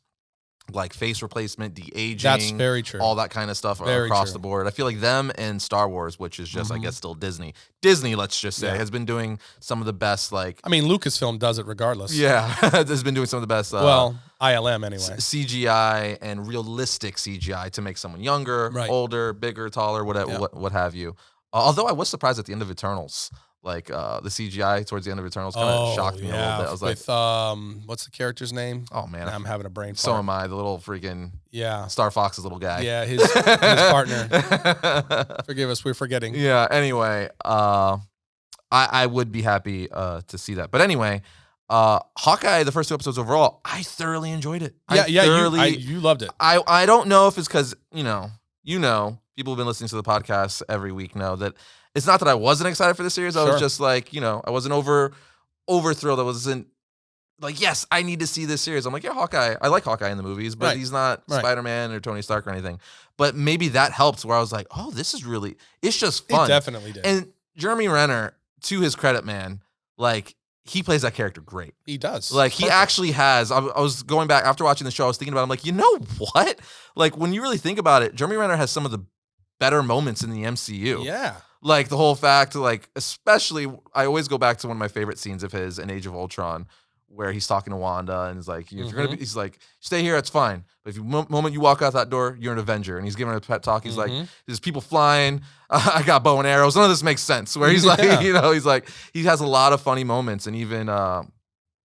like face replacement, de-aging. That's very true. All that kind of stuff across the board. I feel like them and Star Wars, which is just, I guess, still Disney. Disney, let's just say, has been doing some of the best, like... I mean, Lucasfilm does it regardless. Yeah, has been doing some of the best... ILM anyway. CGI and realistic CGI to make someone younger, older, bigger, taller, whatever, what have you. Although I was surprised at the end of Eternals. Like the CGI towards the end of Eternals kind of shocked me a little bit. I was like, what's the character's name? Oh man, I'm having a brain fart. So am I. The little freaking Star Fox's little guy. Yeah, his partner. Forgive us, we're forgetting. Yeah. Anyway, I would be happy to see that. But anyway, Hawkeye, the first 2 episodes overall, I thoroughly enjoyed it. You loved it. I don't know if it's because people who've been listening to the podcast every week know that. It's not that I wasn't excited for the series. I was just like, I wasn't over thrilled. I wasn't like, yes, I need to see this series. I'm like, yeah, Hawkeye. I like Hawkeye in the movies, but he's not Spider-Man or Tony Stark or anything. But maybe that helps where I was like, oh, this is really, it's just fun. It definitely did. And Jeremy Renner, to his credit, man, like, he plays that character great. He does. Like, he actually has. I was going back after watching the show. I was thinking about it. I'm like, you know what? Like, when you really think about it, Jeremy Renner has some of the better moments in the MCU. Yeah. Like the whole fact, like, especially, I always go back to one of my favorite scenes of his in Age of Ultron, where he's talking to Wanda and is like, if you're gonna be, he's like, stay here, it's fine. But if moment you walk out that door, you're an Avenger. And he's giving her a pep talk. He's like, there's people flying. I got bow and arrows. None of this makes sense. Where he's like, he's like, he has a lot of funny moments, and even an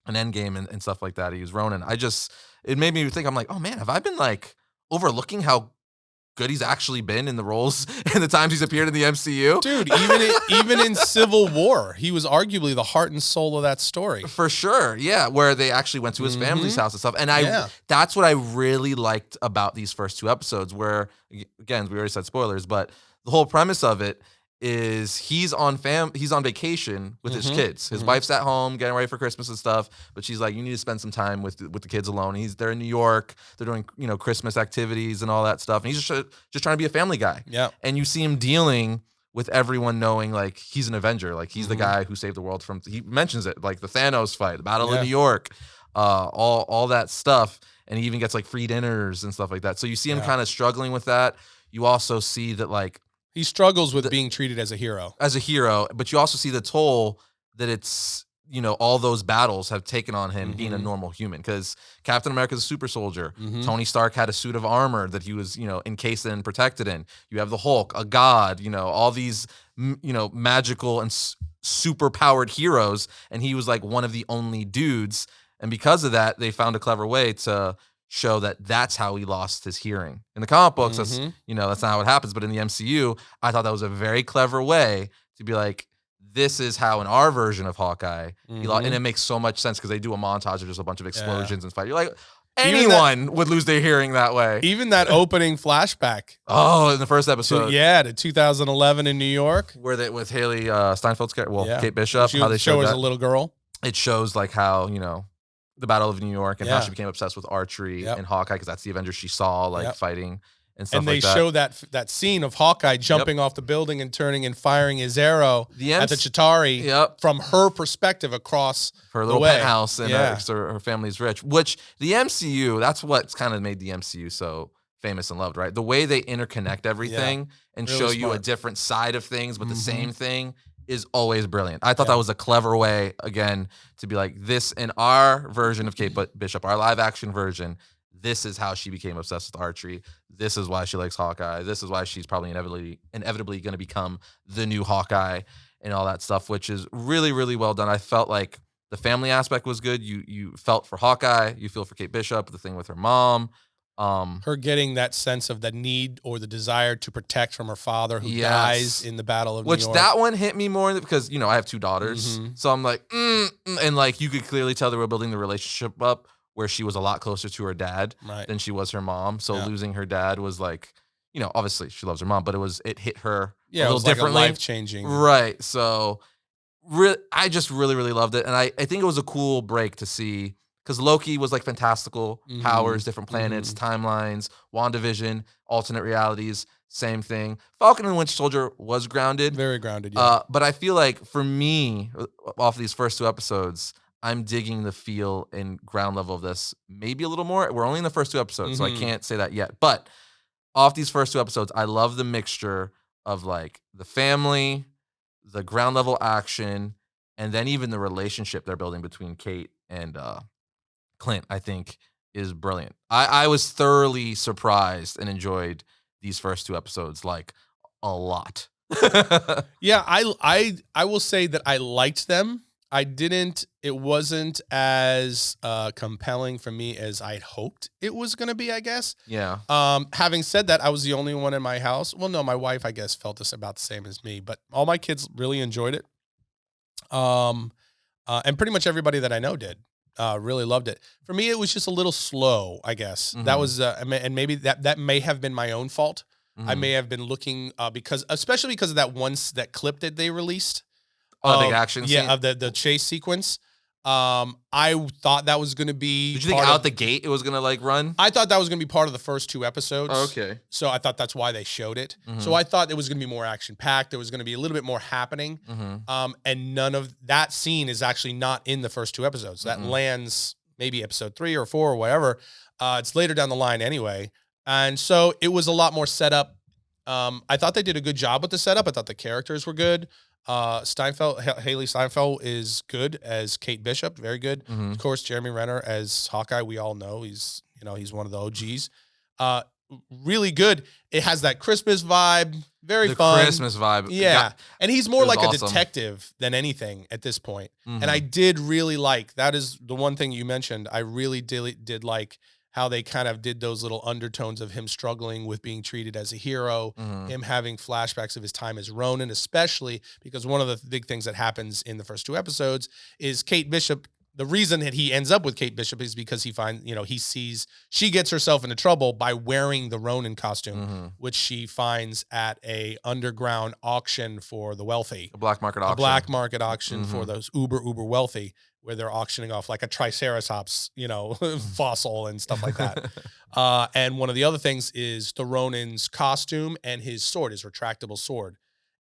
Endgame and stuff like that. He was Ronan. It made me think. I'm like, oh man, have I been like overlooking how good he's actually been in the roles and the times he's appeared in the MCU. Dude, even in Civil War, he was arguably the heart and soul of that story. For sure. Yeah, where they actually went to his family's house and stuff. And that's what I really liked about these first 2 episodes, where, again, we already said spoilers, but the whole premise of it is he's on vacation with his kids. His wife's at home getting ready for Christmas and stuff, but she's like, you need to spend some time with the kids alone. They're in New York. They're doing Christmas activities and all that stuff. And he's just trying to be a family guy. Yeah. And you see him dealing with everyone knowing like he's an Avenger, like he's the guy who saved the world from. He mentions it, like the Thanos fight, the Battle of New York, all that stuff. And he even gets like free dinners and stuff like that. So you see him kind of struggling with that. You also see that like. He struggles with being treated as a hero. But you also see the toll that it's, all those battles have taken on him being a normal human. Because Captain America's a super soldier. Tony Stark had a suit of armor that he was, encased in and protected in. You have the Hulk, a god, all these, magical and super powered heroes. And he was like one of the only dudes. And because of that, they found a clever way to show that that's how he lost his hearing. In the comic books, that's not how it happens. But in the MCU, I thought that was a very clever way to be like, this is how in our version of Hawkeye, he lost, and it makes so much sense because they do a montage of just a bunch of explosions and fight. You're like, anyone would lose their hearing that way. Even that opening flashback. Oh, in the first episode. To 2011 in New York. Where they, with Haley Steinfeld's character, Kate Bishop, how they show her as that. a little girl. It shows like how, the Battle of New York and how she became obsessed with archery and Hawkeye, because that's the Avengers she saw fighting and stuff like that. And they show that scene of Hawkeye jumping off the building and turning and firing his arrow at the Chitauri from her perspective across her little penthouse, and her family's rich. Which the MCU, that's what's kind of made the MCU so famous and loved, right? The way they interconnect everything and really show you a different side of things, but the same thing is always brilliant. I thought that was a clever way, again, to be like, this in our version of Kate Bishop, our live action version, this is how she became obsessed with archery. This is why she likes Hawkeye. This is why she's probably inevitably going to become the new Hawkeye and all that stuff, which is really, really well done. I felt like the family aspect was good. You felt for Hawkeye. You feel for Kate Bishop, the thing with her mom. Her getting that sense of the need or the desire to protect from her father who dies in the Battle of New York. That one hit me more because, I have 2 daughters. So I'm like, and like you could clearly tell they were building the relationship up where she was a lot closer to her dad than she was her mom. So losing her dad was like, obviously she loves her mom, but it hit her a little differently. Like life-changing. Right. So I just really, really loved it. And I think it was a cool break to see because Loki was like fantastical powers, different planets, timelines, WandaVision, alternate realities, same thing. Falcon and Winter Soldier was grounded. Very grounded, yeah. But I feel like for me, off these first 2 episodes, I'm digging the feel and ground level of this maybe a little more. We're only in the first 2 episodes, so I can't say that yet. But off these first 2 episodes, I love the mixture of like the family, the ground level action, and then even the relationship they're building between Kate and Clint, I think, is brilliant. I was thoroughly surprised and enjoyed these first 2 episodes like a lot. Yeah, I will say that I liked them. It wasn't as compelling for me as I'd hoped it was going to be, I guess. Yeah. Having said that, I was the only one in my house. Well, no, my wife, I guess, felt this about the same as me, but all my kids really enjoyed it. And pretty much everybody that I know did. Really loved it. For me, it was just a little slow, I guess. That was, and maybe that may have been my own fault. I may have been looking especially because of that clip that they released. The big action scene? Yeah, of the chase sequence. I thought that was going to be. Did you think out the gate it was going to like run? I thought that was going to be part of the first 2 episodes. Oh, okay. So I thought that's why they showed it. So I thought it was going to be more action packed. There was going to be a little bit more happening. And none of that scene is actually not in the first 2 episodes. That lands maybe episode 3 or 4 or whatever. It's later down the line anyway. And so it was a lot more setup. I thought they did a good job with the setup. I thought the characters were good. Haley Steinfeld is good as Kate Bishop, very good. Of course, Jeremy Renner as Hawkeye. We all know he's one of the OGs. Really good. It has that Christmas vibe. Very fun. Christmas vibe. Yeah, and he's more like awesome. a detective than anything at this point. And I did really like that. Is the one thing you mentioned. I really did like how they kind of did those little undertones of him struggling with being treated as a hero, him having flashbacks of his time as Ronin, especially because one of the big things that happens in the first 2 episodes is Kate Bishop. The reason that he ends up with Kate Bishop is because he sees she gets herself into trouble by wearing the Ronin costume, which she finds at a underground auction for the wealthy. A black market auction. A black market auction for those uber wealthy, where they're auctioning off like a Triceratops, fossil and stuff like that. And one of the other things is the Ronin's costume and his sword, his retractable sword.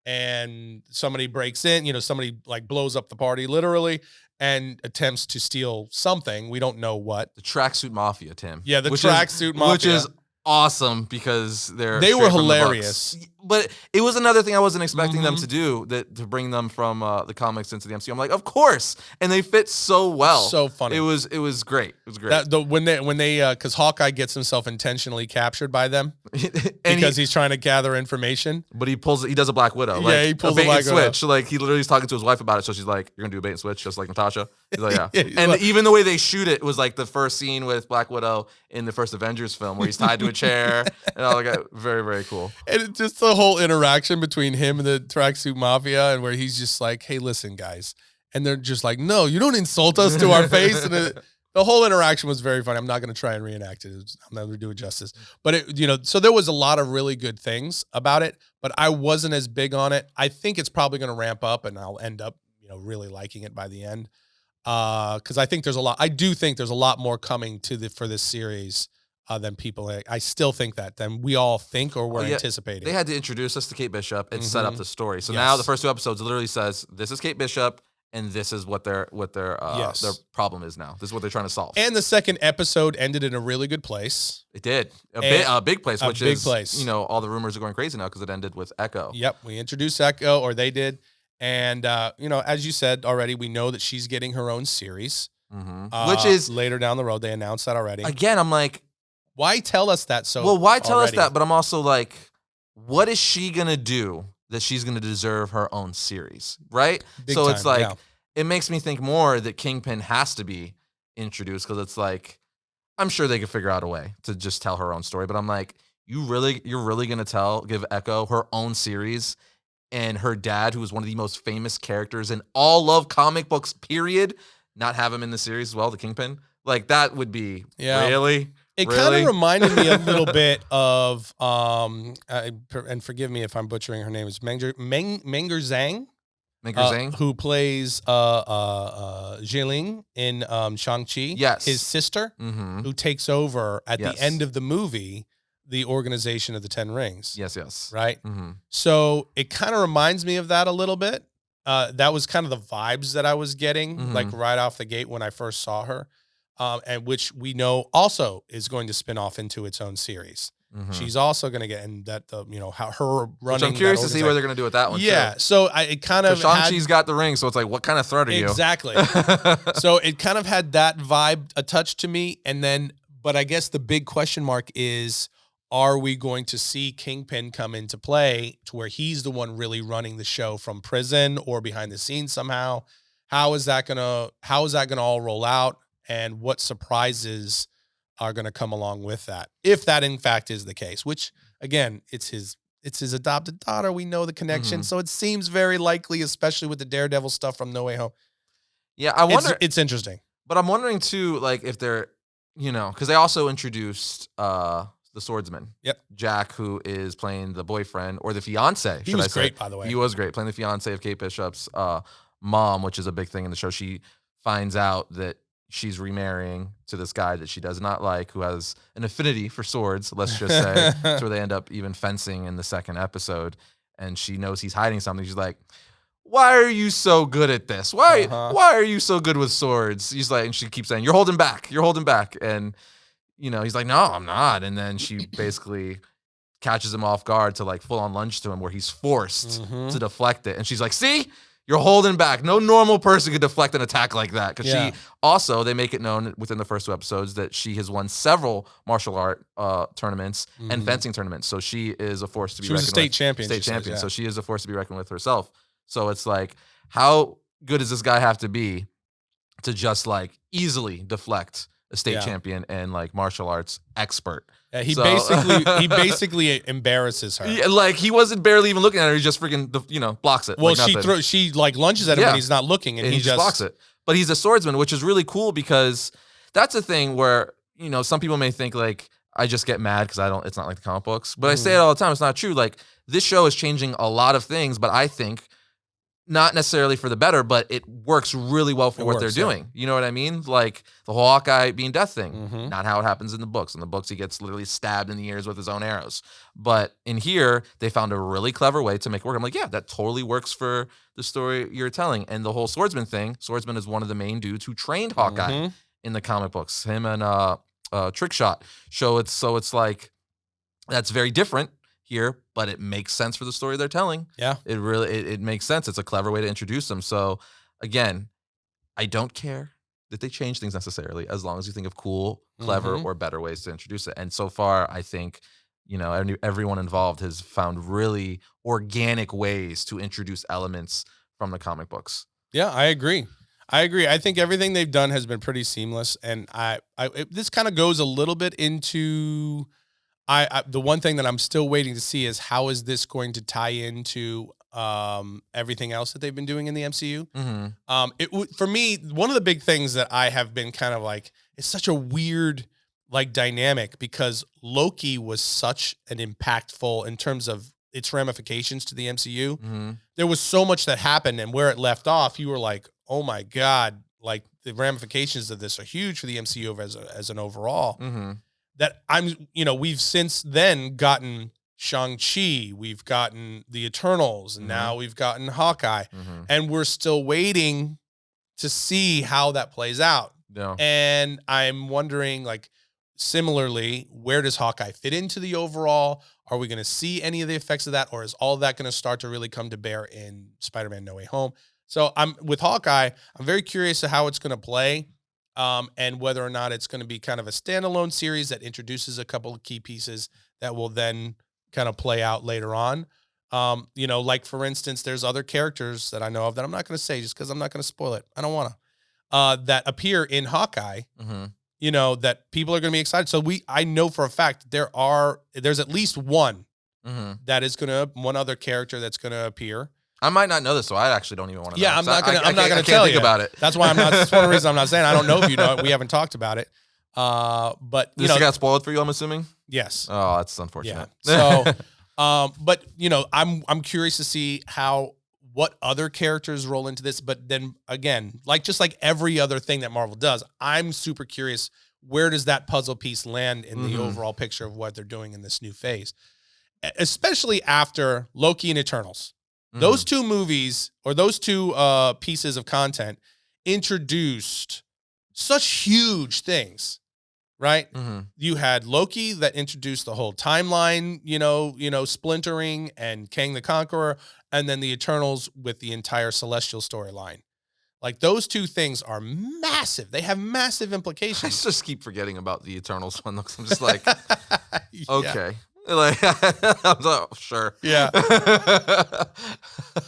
And somebody breaks in, somebody like blows up the party literally and attempts to steal something. We don't know what. The tracksuit mafia, Tim. Yeah, the tracksuit mafia. Which is awesome because they were hilarious. But it was another thing I wasn't expecting them to do, to bring them from the comics into the MCU. I'm like, of course, and they fit so well. So funny. It was great. It was great. When they because Hawkeye gets himself intentionally captured by them because he's trying to gather information. But he does a Black Widow. Yeah, he pulls a bait Black and switch. Widow. Like he literally is talking to his wife about it. So she's like, "You're gonna do a bait and switch, just like Natasha." He's like, "Yeah." And even the way they shoot it was like the first scene with Black Widow in the first Avengers film, where he's tied to a chair and all that. Very, very cool. And it's just the whole interaction between him and the tracksuit mafia, and where he's just like, "Hey, listen, guys," and they're just like, "No, you don't insult us to our face." And the whole interaction was very funny. I'm not going to try and reenact it. I'm not going to do it justice. But so there was a lot of really good things about it, but I wasn't as big on it. I think it's probably going to ramp up, and I'll end up, really liking it by the end. Because I think I do think there's a lot more coming for this series. Than people, I still think than we all think or we're anticipating. They had to introduce us to Kate Bishop and set up the story. So now the first 2 episodes literally says, this is Kate Bishop and this is what their problem is now. This is what they're trying to solve. And the second episode ended in a really good place. It did. A big place, which is, all the rumors are going crazy now because it ended with Echo. Yep. We introduced Echo, or they did. And, as you said already, we know that she's getting her own series. Which is later down the road. They announced that already. Again, I'm like, why tell us that why tell us that? But I'm also like, what is she going to do that she's going to deserve her own series, right? It's like, it makes me think more that Kingpin has to be introduced because it's like, I'm sure they could figure out a way to just tell her own story. But I'm like, you're really gonna give Echo her own series, and her dad, who is one of the most famous characters in all of comic books, period, not have him in the series as well, the Kingpin? Like, that would be really. It kind Really? of reminded me a little bit of and forgive me if I'm butchering her name. It's Menger Zhang. Zhang? Who plays Jiling in Shang-Chi. Yes. His sister, Mm-hmm. who takes over at Yes. the end of the movie, the Organization of the Ten Rings. Yes. Right? Mm-hmm. So it kind of reminds me of that a little bit. That was kind of the vibes that I was getting, like right off the gate when I first saw her. And which we know also is going to spin off into its own series. Mm-hmm. She's also going to get, and that how her running. Which I'm curious to see what they're going to do with that one. Yeah, too. So it kind of Shang-Chi's got the ring, so it's like, what kind of threat are you? Exactly. So it kind of had that vibe, a touch to me, and then, but I guess the big question mark is, are we going to see Kingpin come into play to where he's the one really running the show from prison or behind the scenes somehow? How is that gonna all roll out? And what surprises are going to come along with that, if that in fact is the case? Which again, it's his adopted daughter. We know the connection, so it seems very likely, especially with the Daredevil stuff from No Way Home. Yeah, I wonder. It's interesting, but I'm wondering too, like if they're, because they also introduced the swordsman. Yep, Jack, who is playing the boyfriend or the fiance. He was great, by the way. He was great playing the fiance of Kate Bishop's mom, which is a big thing in the show. She finds out that she's remarrying to this guy that she does not like, who has an affinity for swords, let's just say. That's where they end up even fencing in the second episode. And she knows he's hiding something. She's like, why are you so good at this? Why are you so good with swords? He's like, and she keeps saying, you're holding back. And, he's like, no, I'm not. And then she basically catches him off guard to like full on lunge to him where he's forced to deflect it. And she's like, see? You're holding back. No normal person could deflect an attack like that. Because she also, they make it known within the first 2 episodes that she has won several martial art tournaments and fencing tournaments. So she is a force to be reckoned with. She was a state champion. State champion. So she is a force to be reckoned with herself. So it's like, how good does this guy have to be to just like easily deflect a state champion and like martial arts expert? Yeah, he basically embarrasses her. Yeah, like he wasn't barely even looking at her. He just freaking blocks it. Well, she lunges at him when he's not looking, and he just blocks it. But he's a swordsman, which is really cool because that's a thing where some people may think like I just get mad because it's not like the comic books. But I say it all the time. It's not true. Like this show is changing a lot of things, but I think not necessarily for the better, but it works really well for what they're doing. You know what I mean? Like the whole Hawkeye being death thing. Not how it happens in the books. In the books, he gets literally stabbed in the ears with his own arrows. But in here, they found a really clever way to make it work. I'm like, yeah, that totally works for the story you're telling. And the whole swordsman thing, Swordsman is one of the main dudes who trained Hawkeye in the comic books. Him and Trickshot. So it's like, that's very different here, but it makes sense for the story they're telling. Yeah. It really, it makes sense. It's a clever way to introduce them. So again, I don't care that they change things necessarily, as long as you think of cool, clever, or better ways to introduce it. And so far, I think, everyone involved has found really organic ways to introduce elements from the comic books. Yeah, I agree. I think everything they've done has been pretty seamless. And this kind of goes a little bit into the one thing that I'm still waiting to see is how is this going to tie into everything else that they've been doing in the MCU. For me, one of the big things that I have been kind of like, it's such a weird like dynamic because Loki was such an impactful in terms of its ramifications to the MCU. There was so much that happened, and where it left off, you were like, oh my God, like the ramifications of this are huge for the MCU as an overall. That we've since then gotten Shang-Chi, we've gotten the Eternals, and now we've gotten Hawkeye, and we're still waiting to see how that plays out. Yeah. And I'm wondering, like, similarly, where does Hawkeye fit into the overall? Are we going to see any of the effects of that, or is all of that going to start to really come to bear in Spider-Man No Way Home? So with Hawkeye, I'm very curious to how it's going to play. And whether or not it's going to be kind of a standalone series that introduces a couple of key pieces that will then kind of play out later on. Like for instance, there's other characters that I know of that I'm not going to say just because I'm not going to spoil it. I don't want to. That appear in Hawkeye that people are going to be excited. So I know for a fact there's at least one that is one other character that's going to appear. I might not know this, so I actually don't even want to know. Yeah, I'm not going to tell you about it. That's why I'm not. That's one of the reasons I'm not saying. I don't know if you know it. We haven't talked about it. But this got spoiled for you, I'm assuming. Yes. Oh, that's unfortunate. Yeah. So, but I'm curious to see what other characters roll into this. But then again, just like every other thing that Marvel does, I'm super curious. Where does that puzzle piece land in the overall picture of what they're doing in this new phase? Especially after Loki and Eternals. Those two movies, or those two pieces of content, introduced such huge things, right? You had Loki that introduced the whole timeline, splintering, and Kang the Conqueror, and then the Eternals with the entire Celestial storyline. Like, those two things are massive. They have massive implications. I just keep forgetting about the Eternals one. I'm just like, okay. Yeah. Like, I'm like, sure. Yeah.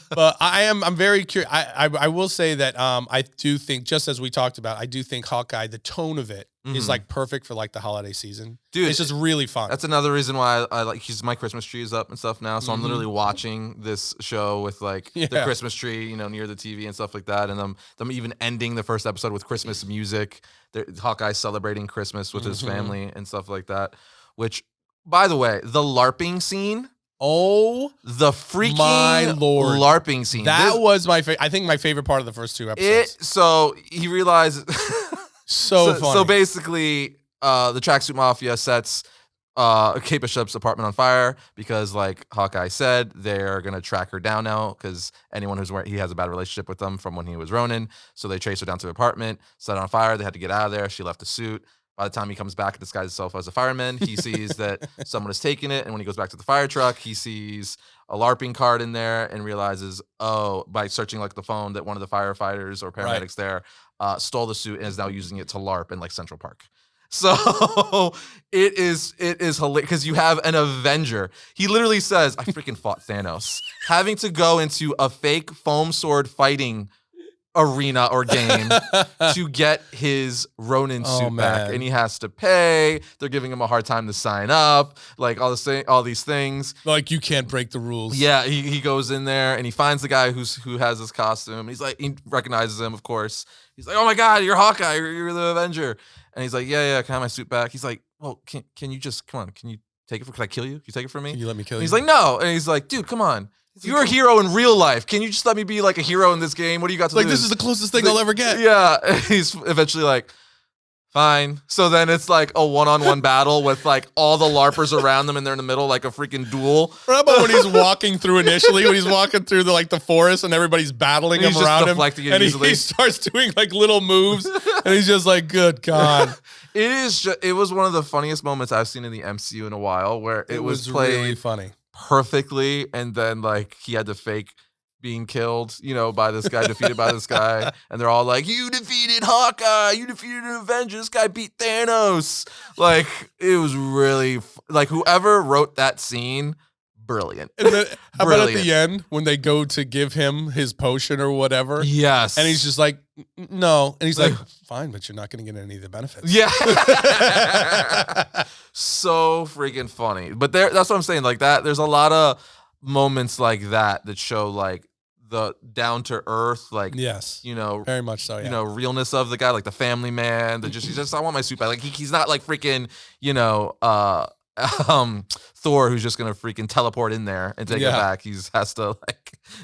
But I'm very curious. I will say that I do think, just as we talked about, I do think Hawkeye, the tone of it is perfect for the holiday season. Dude, it's just really fun. That's another reason why I like, my Christmas tree is up and stuff now. So I'm literally watching this show with the Christmas tree, near the TV and stuff like that. And I'm even ending the first episode with Christmas music. Hawkeye celebrating Christmas with his family and stuff like that, which, by the way, the LARPing scene. Oh, the freaking my Lord. LARPing scene. That was my favorite. I think my favorite part of the first two episodes. So he realized. so funny. So basically, the Tracksuit Mafia sets Kate Bishop's apartment on fire because, like Hawkeye said, they're going to track her down now because anyone he has a bad relationship with them from when he was Ronin. So they chase her down to the apartment, set it on fire. They had to get out of there. She left the suit. By the time he comes back and disguises himself as a fireman, he sees that someone has taken it. And when he goes back to the fire truck, he sees a LARPing card in there and realizes, by searching the phone, that one of the firefighters or paramedics there stole the suit and is now using it to LARP in Central Park. So it is hilarious because you have an Avenger. He literally says, I freaking fought Thanos, having to go into a fake foam sword fighting arena or game to get his Ronin suit back, and he has to pay. They're giving him a hard time to sign up, all these things. Like, you can't break the rules. Yeah, he goes in there and he finds the guy who has his costume. He's like, he recognizes him, of course. He's like, oh my God, you're Hawkeye, you're the Avenger. And he's like, yeah, can I have my suit back? He's like, well, can you just, come on, can you take it? Can I kill you? Can you take it from me? Can you let me kill you? He's like, no. And he's like, dude, come on. You're a hero in real life. Can you just let me be a hero in this game? What do you got to lose? This is the closest thing I'll ever get. Yeah. He's eventually like, fine. So then it's a one-on-one battle with all the LARPers around them, and they're in the middle like a freaking duel. What about when he's walking through initially, when he's walking through the forest and everybody's battling him around him, and he starts doing little moves, and he's just like, good God. It was one of the funniest moments I've seen in the MCU in a while, where it was played really funny. Perfectly, and then he had to fake being killed, by this guy, defeated by this guy, and they're all like, you defeated Hawkeye, you defeated an Avenger, this guy beat Thanos. It was really whoever wrote that scene, brilliant. And then, how about at the end when they go to give him his potion or whatever? Yes. And he's just like, no. And he's like, fine, but you're not going to get any of the benefits. Yeah. So freaking funny. But that's what I'm saying. There's a lot of moments like that show the down to earth, yes, very much so. Yeah. Realness of the guy, the family man. He's just, I want my suit back. He's not freaking, Thor, who's just gonna freaking teleport in there and take it back. He has to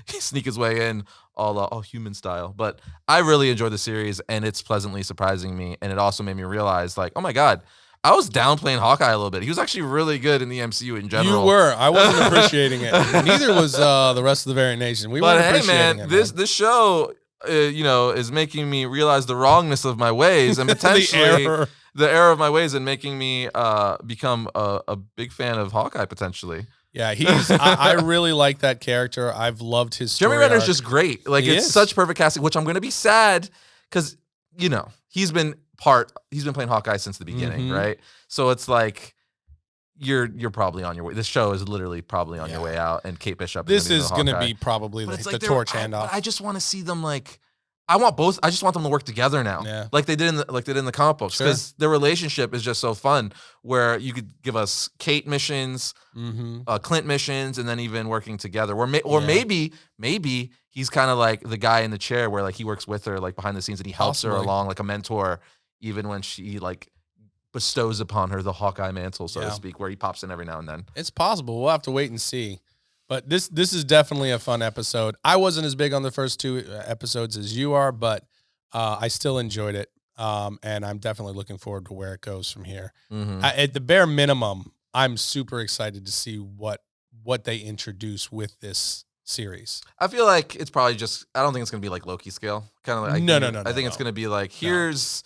sneak his way in all human style. But I really enjoyed the series, and it's pleasantly surprising me. And it also made me realize, oh my God, I was downplaying Hawkeye a little bit. He was actually really good in the MCU in general. You were. I wasn't appreciating it. Neither was the rest of the Variant Nation. We weren't appreciating it. This show, is making me realize the wrongness of my ways, and potentially the error of my ways, and making me become a big fan of Hawkeye potentially. Yeah, I really like that character. I've loved his story. Jeremy Renner's just great. It's such perfect casting, which I'm going to be sad because, he's been playing Hawkeye since the beginning, right? So it's you're probably on your way. This show is literally probably on your way out, and Kate Bishop. This is going to be probably the torch handoff. I just want to see them I want both. I just want them to work together now, Yeah. like they did in the comic books, Sure. because their relationship is just so fun. Where you could give us Kate missions, Clint missions, and then even working together. Maybe he's kind of like the guy in the chair where like he works with her like behind the scenes and he helps her along like a mentor, even when she like bestows upon her the Hawkeye mantle, so to speak, where he pops in every now and then. It's possible. We'll have to wait and see. But this is definitely a fun episode. I wasn't as big on the first 2 episodes as you are, but I still enjoyed it. And I'm definitely looking forward to where it goes from here. At the bare minimum, I'm super excited to see what they introduce with this series. I feel like it's probably just, I don't think it's going to be like Loki scale. Kind of like, no. I think it's going to be like, here's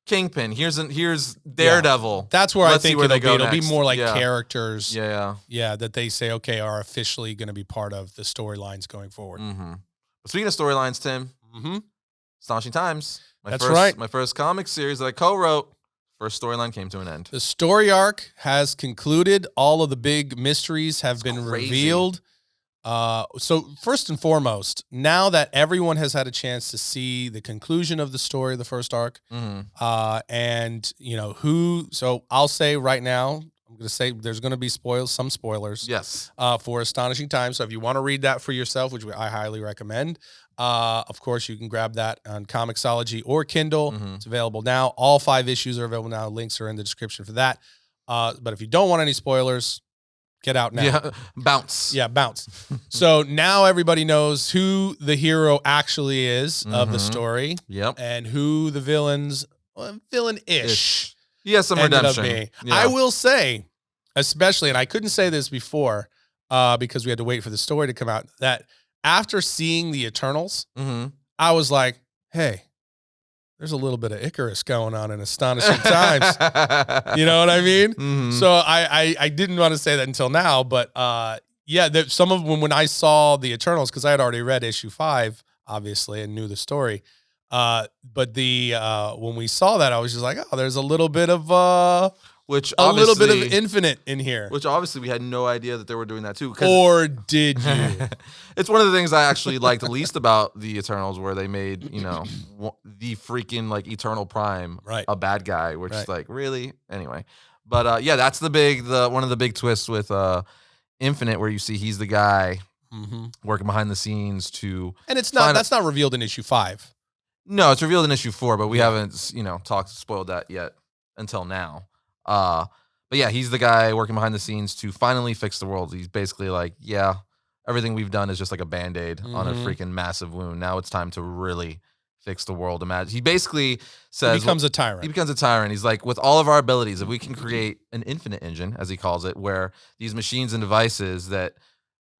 Kingpin, here's Daredevil. That's where Let's I think see where it'll be. It'll be more like Yeah. characters. Yeah. That they say, okay, are officially going to be part of the storylines going forward. Speaking of storylines, Tim, Astonishing Times. That's right. My first comic series that I co-wrote, first storyline came to an end. The story arc has concluded. All of the big mysteries have been revealed. So first and foremost, now that everyone has had a chance to see the conclusion of the story, the first arc, and so I'll say right now, I'm going to say there's going to be some spoilers. Yes. For Astonishing Times. So if you want to read that for yourself, which I highly recommend, of course you can grab that on Comixology or Kindle. It's available now. All 5 issues are available now. Links are in the description for that. But if you don't want any spoilers, get out now. Yeah, bounce. Yeah, bounce. So now everybody knows who the hero actually is of the story. Yep. And who the villain-ish. He has some redemption. Yeah. I will say, especially, and I couldn't say this before because we had to wait for the story to come out, that after seeing the Eternals, I was like, hey, there's a little bit of Icarus going on in Astonishing Times. You know what I mean? So I didn't want to say that until now, but some of when I saw the Eternals, because I had already read issue 5, obviously, and knew the story. But when we saw that, I was just like, oh, there's a little bit of Infinite in here. Which obviously we had no idea that they were doing that too. Or did you? It's one of the things I actually liked least about the Eternals, where they made, the freaking like Eternal Prime a bad guy, which is like, really? Anyway. But that's one of the big twists with Infinite, where you see he's the guy working behind the scenes to. And that's not revealed in issue 5. No, it's revealed in issue 4, but we haven't, spoiled that yet until now. But yeah, he's the guy working behind the scenes to finally fix the world. He's basically like, yeah, everything we've done is just like a Band-Aid on a freaking massive wound. Now it's time to really fix the world. Imagine he basically says he becomes a tyrant. He becomes a tyrant. He's like, with all of our abilities, if we can create an infinite engine, as he calls it, where these machines and devices that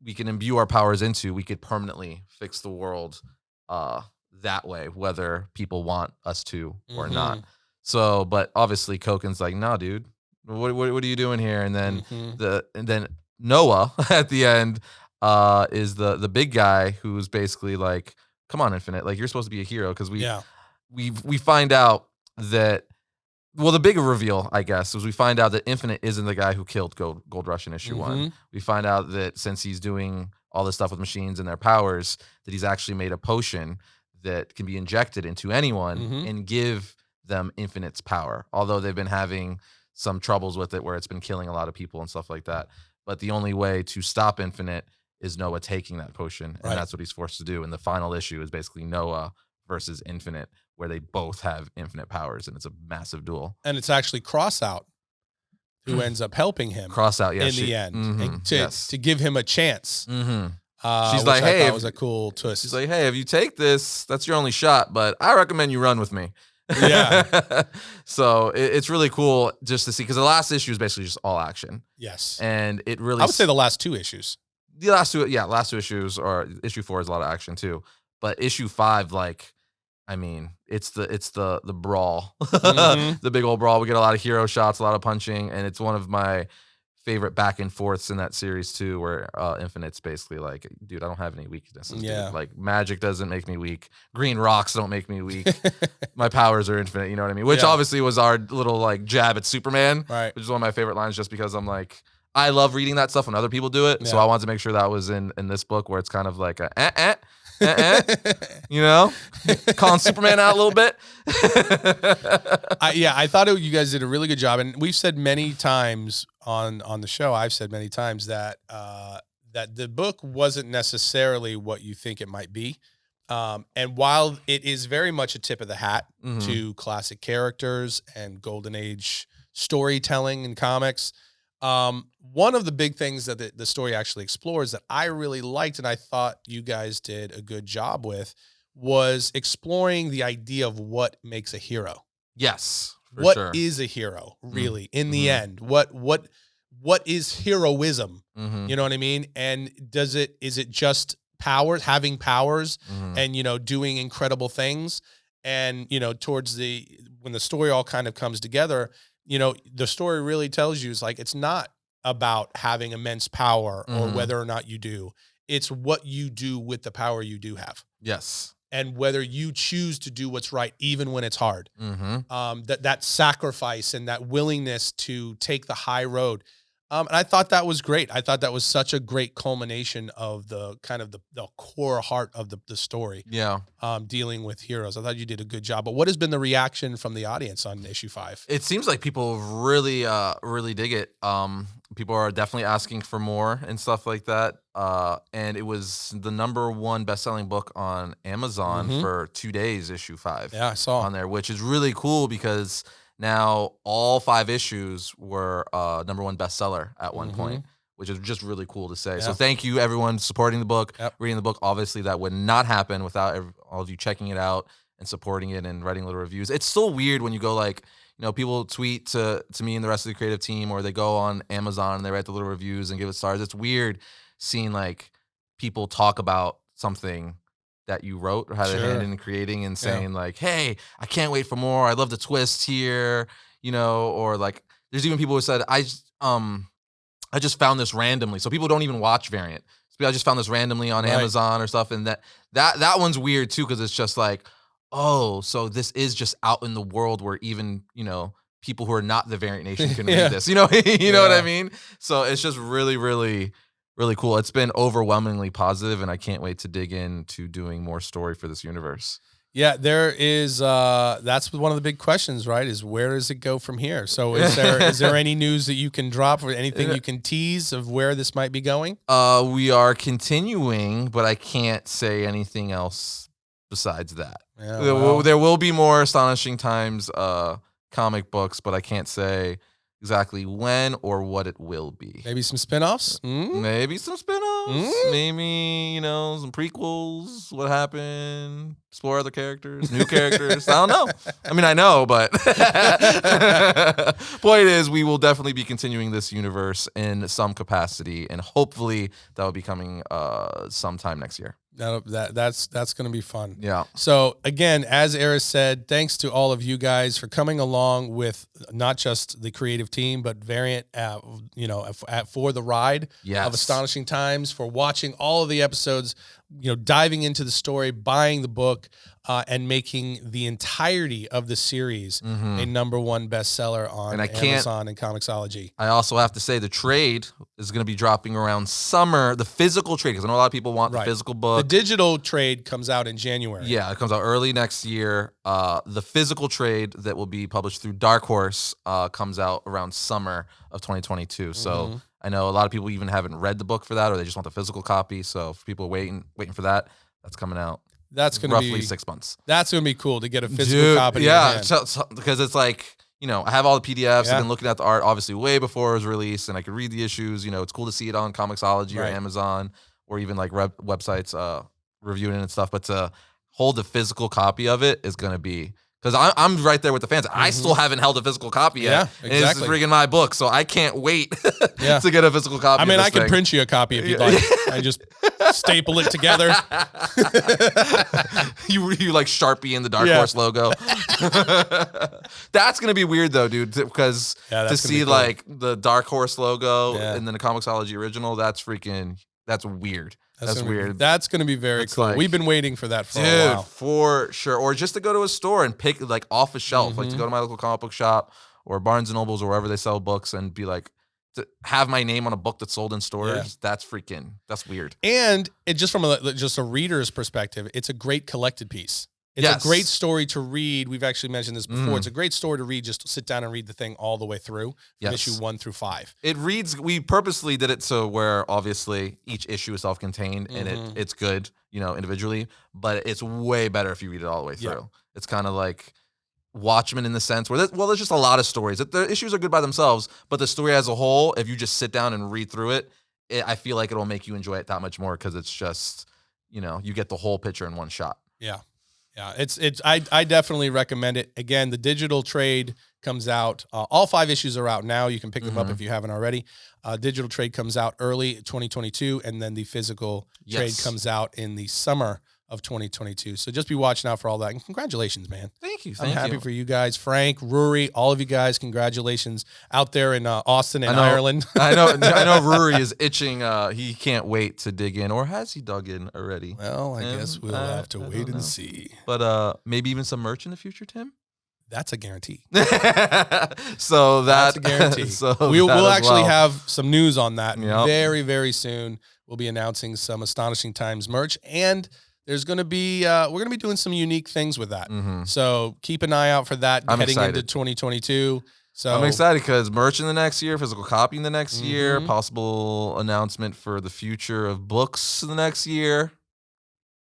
we can imbue our powers into, we could permanently fix the world that way, whether people want us to or not. So, but obviously Koken's like, no, dude, what are you doing here? And then then Noah at the end is the big guy who's basically like, come on, Infinite, like you're supposed to be a hero, because we find out that, well, the big reveal, I guess, was we find out that Infinite isn't the guy who killed Gold Rush in issue 1. We find out that since he's doing all this stuff with machines and their powers, that he's actually made a potion that can be injected into anyone and give them Infinite's power, although they've been having some troubles with it where it's been killing a lot of people and stuff like that. But the only way to stop Infinite is Noah taking that potion, and that's what he's forced to do. And the final issue is basically Noah versus Infinite, where they both have infinite powers, and it's a massive duel. And it's actually Crossout who ends up helping him. Crossout, in the end, and to give him a chance. She's like, hey, that was a cool twist. She's like, hey, if you take this, that's your only shot, but I recommend you run with me. Yeah. So it's really cool just to see, because the last issue is basically just all action. Yes. And it really, I would say the last 2 issues. The last 2 issues, or issue 4 is a lot of action too. But issue 5, like, I mean, it's the brawl, the big old brawl. We get a lot of hero shots, a lot of punching, and it's one of my favorite back and forths in that series too, where Infinite's basically like, dude, I don't have any weaknesses. Yeah. Dude. Like, magic doesn't make me weak. Green rocks don't make me weak. My powers are infinite. You know what I mean? Which obviously was our little like jab at Superman, right? Which is one of my favorite lines, just because I'm like, I love reading that stuff when other people do it. So I wanted to make sure that was in this book, where it's kind of like a You know, calling Superman out a little bit. I thought you guys did a really good job, and we've said many times on the show. I've said many times that that the book wasn't necessarily what you think it might be. And while it is very much a tip of the hat to classic characters and golden age storytelling in comics, one of the big things that the story actually explores that I really liked and I thought you guys did a good job with was exploring the idea of what makes a hero. Yes. What is a hero, really, in the end? What is heroism? You know what I mean? And is it just powers, having powers and, doing incredible things? And, towards when the story all kind of comes together, the story really tells you it's not about having immense power or whether or not you do. It's what you do with the power you do have. Yes. And whether you choose to do what's right, even when it's hard. That sacrifice and that willingness to take the high road. And I thought that was great. I thought that was such a great culmination of the kind of the core heart of the story. Yeah. Dealing with heroes. I thought you did a good job. But what has been the reaction from the audience on issue 5? It seems like people really, really dig it. People are definitely asking for more and stuff like that. And it was the #1 best-selling book on Amazon for 2 days, issue 5. Yeah, I saw on there, which is really cool because now all 5 issues were #1 bestseller at one point, which is just really cool to say. Yeah. So thank you, everyone, supporting the book, Yep. reading the book. Obviously, that would not happen without all of you checking it out and supporting it and writing little reviews. It's so weird when you go people tweet to me and the rest of the creative team, or they go on Amazon and they write the little reviews and give it stars. It's weird seeing people talk about something that you wrote or had a hand in creating and saying hey, I can't wait for more. I love the twist here, or there's even people who said, I just found this randomly. So people don't even watch Variant. So I just found this randomly on Amazon or stuff. And that one's weird too. Cause it's just oh, so this is just out in the world where even, people who are not the Variant Nation can read this, you know what I mean? So it's just really, really, really cool. It's been overwhelmingly positive, and I can't wait to dig into doing more story for this universe. Yeah, there is. That's one of the big questions, right? Is where does it go from here? So is there any news that you can drop or anything you can tease of where this might be going? We are continuing, but I can't say anything else besides that. Yeah, there will be more Astonishing Times comic books, but I can't say exactly when or what it will be. Maybe some spinoffs? Maybe some spinoffs. Maybe, some prequels. What happened? Explore other characters, new characters. I don't know. I mean, I know, but point is, we will definitely be continuing this universe in some capacity, and hopefully that will be coming sometime next year. That's going to be fun. Yeah. So again, as Arris said, thanks to all of you guys for coming along with not just the creative team, but Variant, for the ride of Astonishing Times, for watching all of the episodes, diving into the story, buying the book, and making the entirety of the series a #1 bestseller on Amazon and Comixology. I also have to say the trade is going to be dropping around summer. The physical trade, because I know a lot of people want the physical book. The digital trade comes out in January. Yeah, it comes out early next year. The physical trade that will be published through Dark Horse comes out around summer of 2022. So I know a lot of people even haven't read the book for that, or they just want the physical copy. So if people are waiting for that, that's coming out. That's going to be roughly 6 months. That's going to be cool to get a physical copy. Yeah, because it's I have all the PDFs. I've been looking at the art obviously way before it was released, and I could read the issues. It's cool to see it on Comixology or Amazon or even websites reviewing it and stuff. But to hold a physical copy of it is going to be, because I'm right there with the fans. I still haven't held a physical copy yet. Yeah, exactly. And it's freaking my book, so I can't wait to get a physical copy. I mean, of this I can thing. print you a copy if you'd like. I just staple it together. you Sharpie in the Dark Horse logo. That's gonna be weird though, dude, because to see cool. The Dark Horse logo and then the Comixology original, that's weird. That's weird. That's going to be very cool. We've been waiting for that for a while. For sure. Or just to go to a store and pick off a shelf, to go to my local comic book shop or Barnes & Nobles or wherever they sell books and be to have my name on a book that's sold in stores, that's weird. And it just from just a reader's perspective, it's a great collected piece. It's a great story to read. We've actually mentioned this before. It's a great story to read. Just sit down and read the thing all the way through, from issue 1 through 5. It reads. We purposely did it so where obviously each issue is self-contained and it's good, individually. But it's way better if you read it all the way through. Yeah. It's kind of like Watchmen in the sense where there's just a lot of stories. The issues are good by themselves, but the story as a whole, if you just sit down and read through it, I feel like it'll make you enjoy it that much more because it's just, you get the whole picture in one shot. Yeah. Yeah, I definitely recommend it. Again, the digital trade comes out. All 5 issues are out now. You can pick them up if you haven't already. Digital trade comes out early 2022, and then the physical trade comes out in the summer of 2022. So just be watching out for all that. And congratulations, man. Thank you. I'm happy for you guys. Frank, Rory, all of you guys, congratulations out there in Austin and Ireland. I know Rory is itching. He can't wait to dig in, or has he dug in already? Well, I guess we'll have to wait and see. But maybe even some merch in the future, Tim? That's a guarantee. So that's a guarantee. So we'll actually have some news on that very, very soon. We'll be announcing some Astonishing Times merch, and there's going to be we're going to be doing some unique things with that. So keep an eye out for that heading into 2022. So I'm excited because merch in the next year, physical copy in the next year, possible announcement for the future of books in the next year.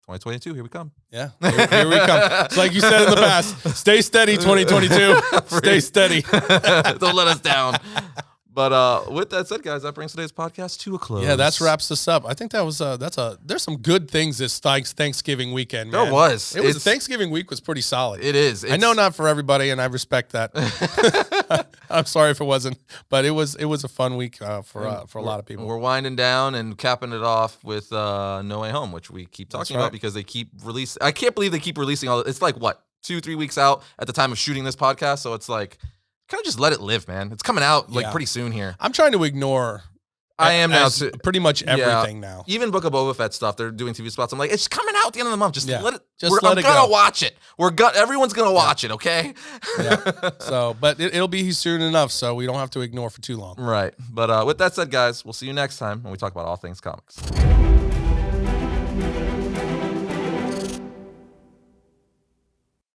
2022, here we come. Yeah, here we come. It's like you said in the past, stay steady, 2022. Stay steady. Don't let us down. But with that said, guys, that brings today's podcast to a close. Yeah, that wraps us up. I think that was there's some good things this Thanksgiving weekend, man. There was. Thanksgiving week was pretty solid. It is. I know not for everybody, and I respect that. I'm sorry if it wasn't, but it was a fun week for a lot of people. We're winding down and capping it off with No Way Home, which we keep talking about because they keep releasing. I can't believe they keep releasing all. It's like what 2-3 weeks out at the time of shooting this podcast, so it's like. Kind of just let it live, man. It's coming out pretty soon here. I'm trying to ignore. I am now too. Pretty much everything now. Even Book of Boba Fett stuff, they're doing TV spots. I'm like, it's coming out at the end of the month. Just let it. I'm gonna watch it. Everyone's gonna watch it. Okay. Yeah. So, but it'll be soon enough, so we don't have to ignore for too long. Right. But with that said, guys, we'll see you next time when we talk about all things comics.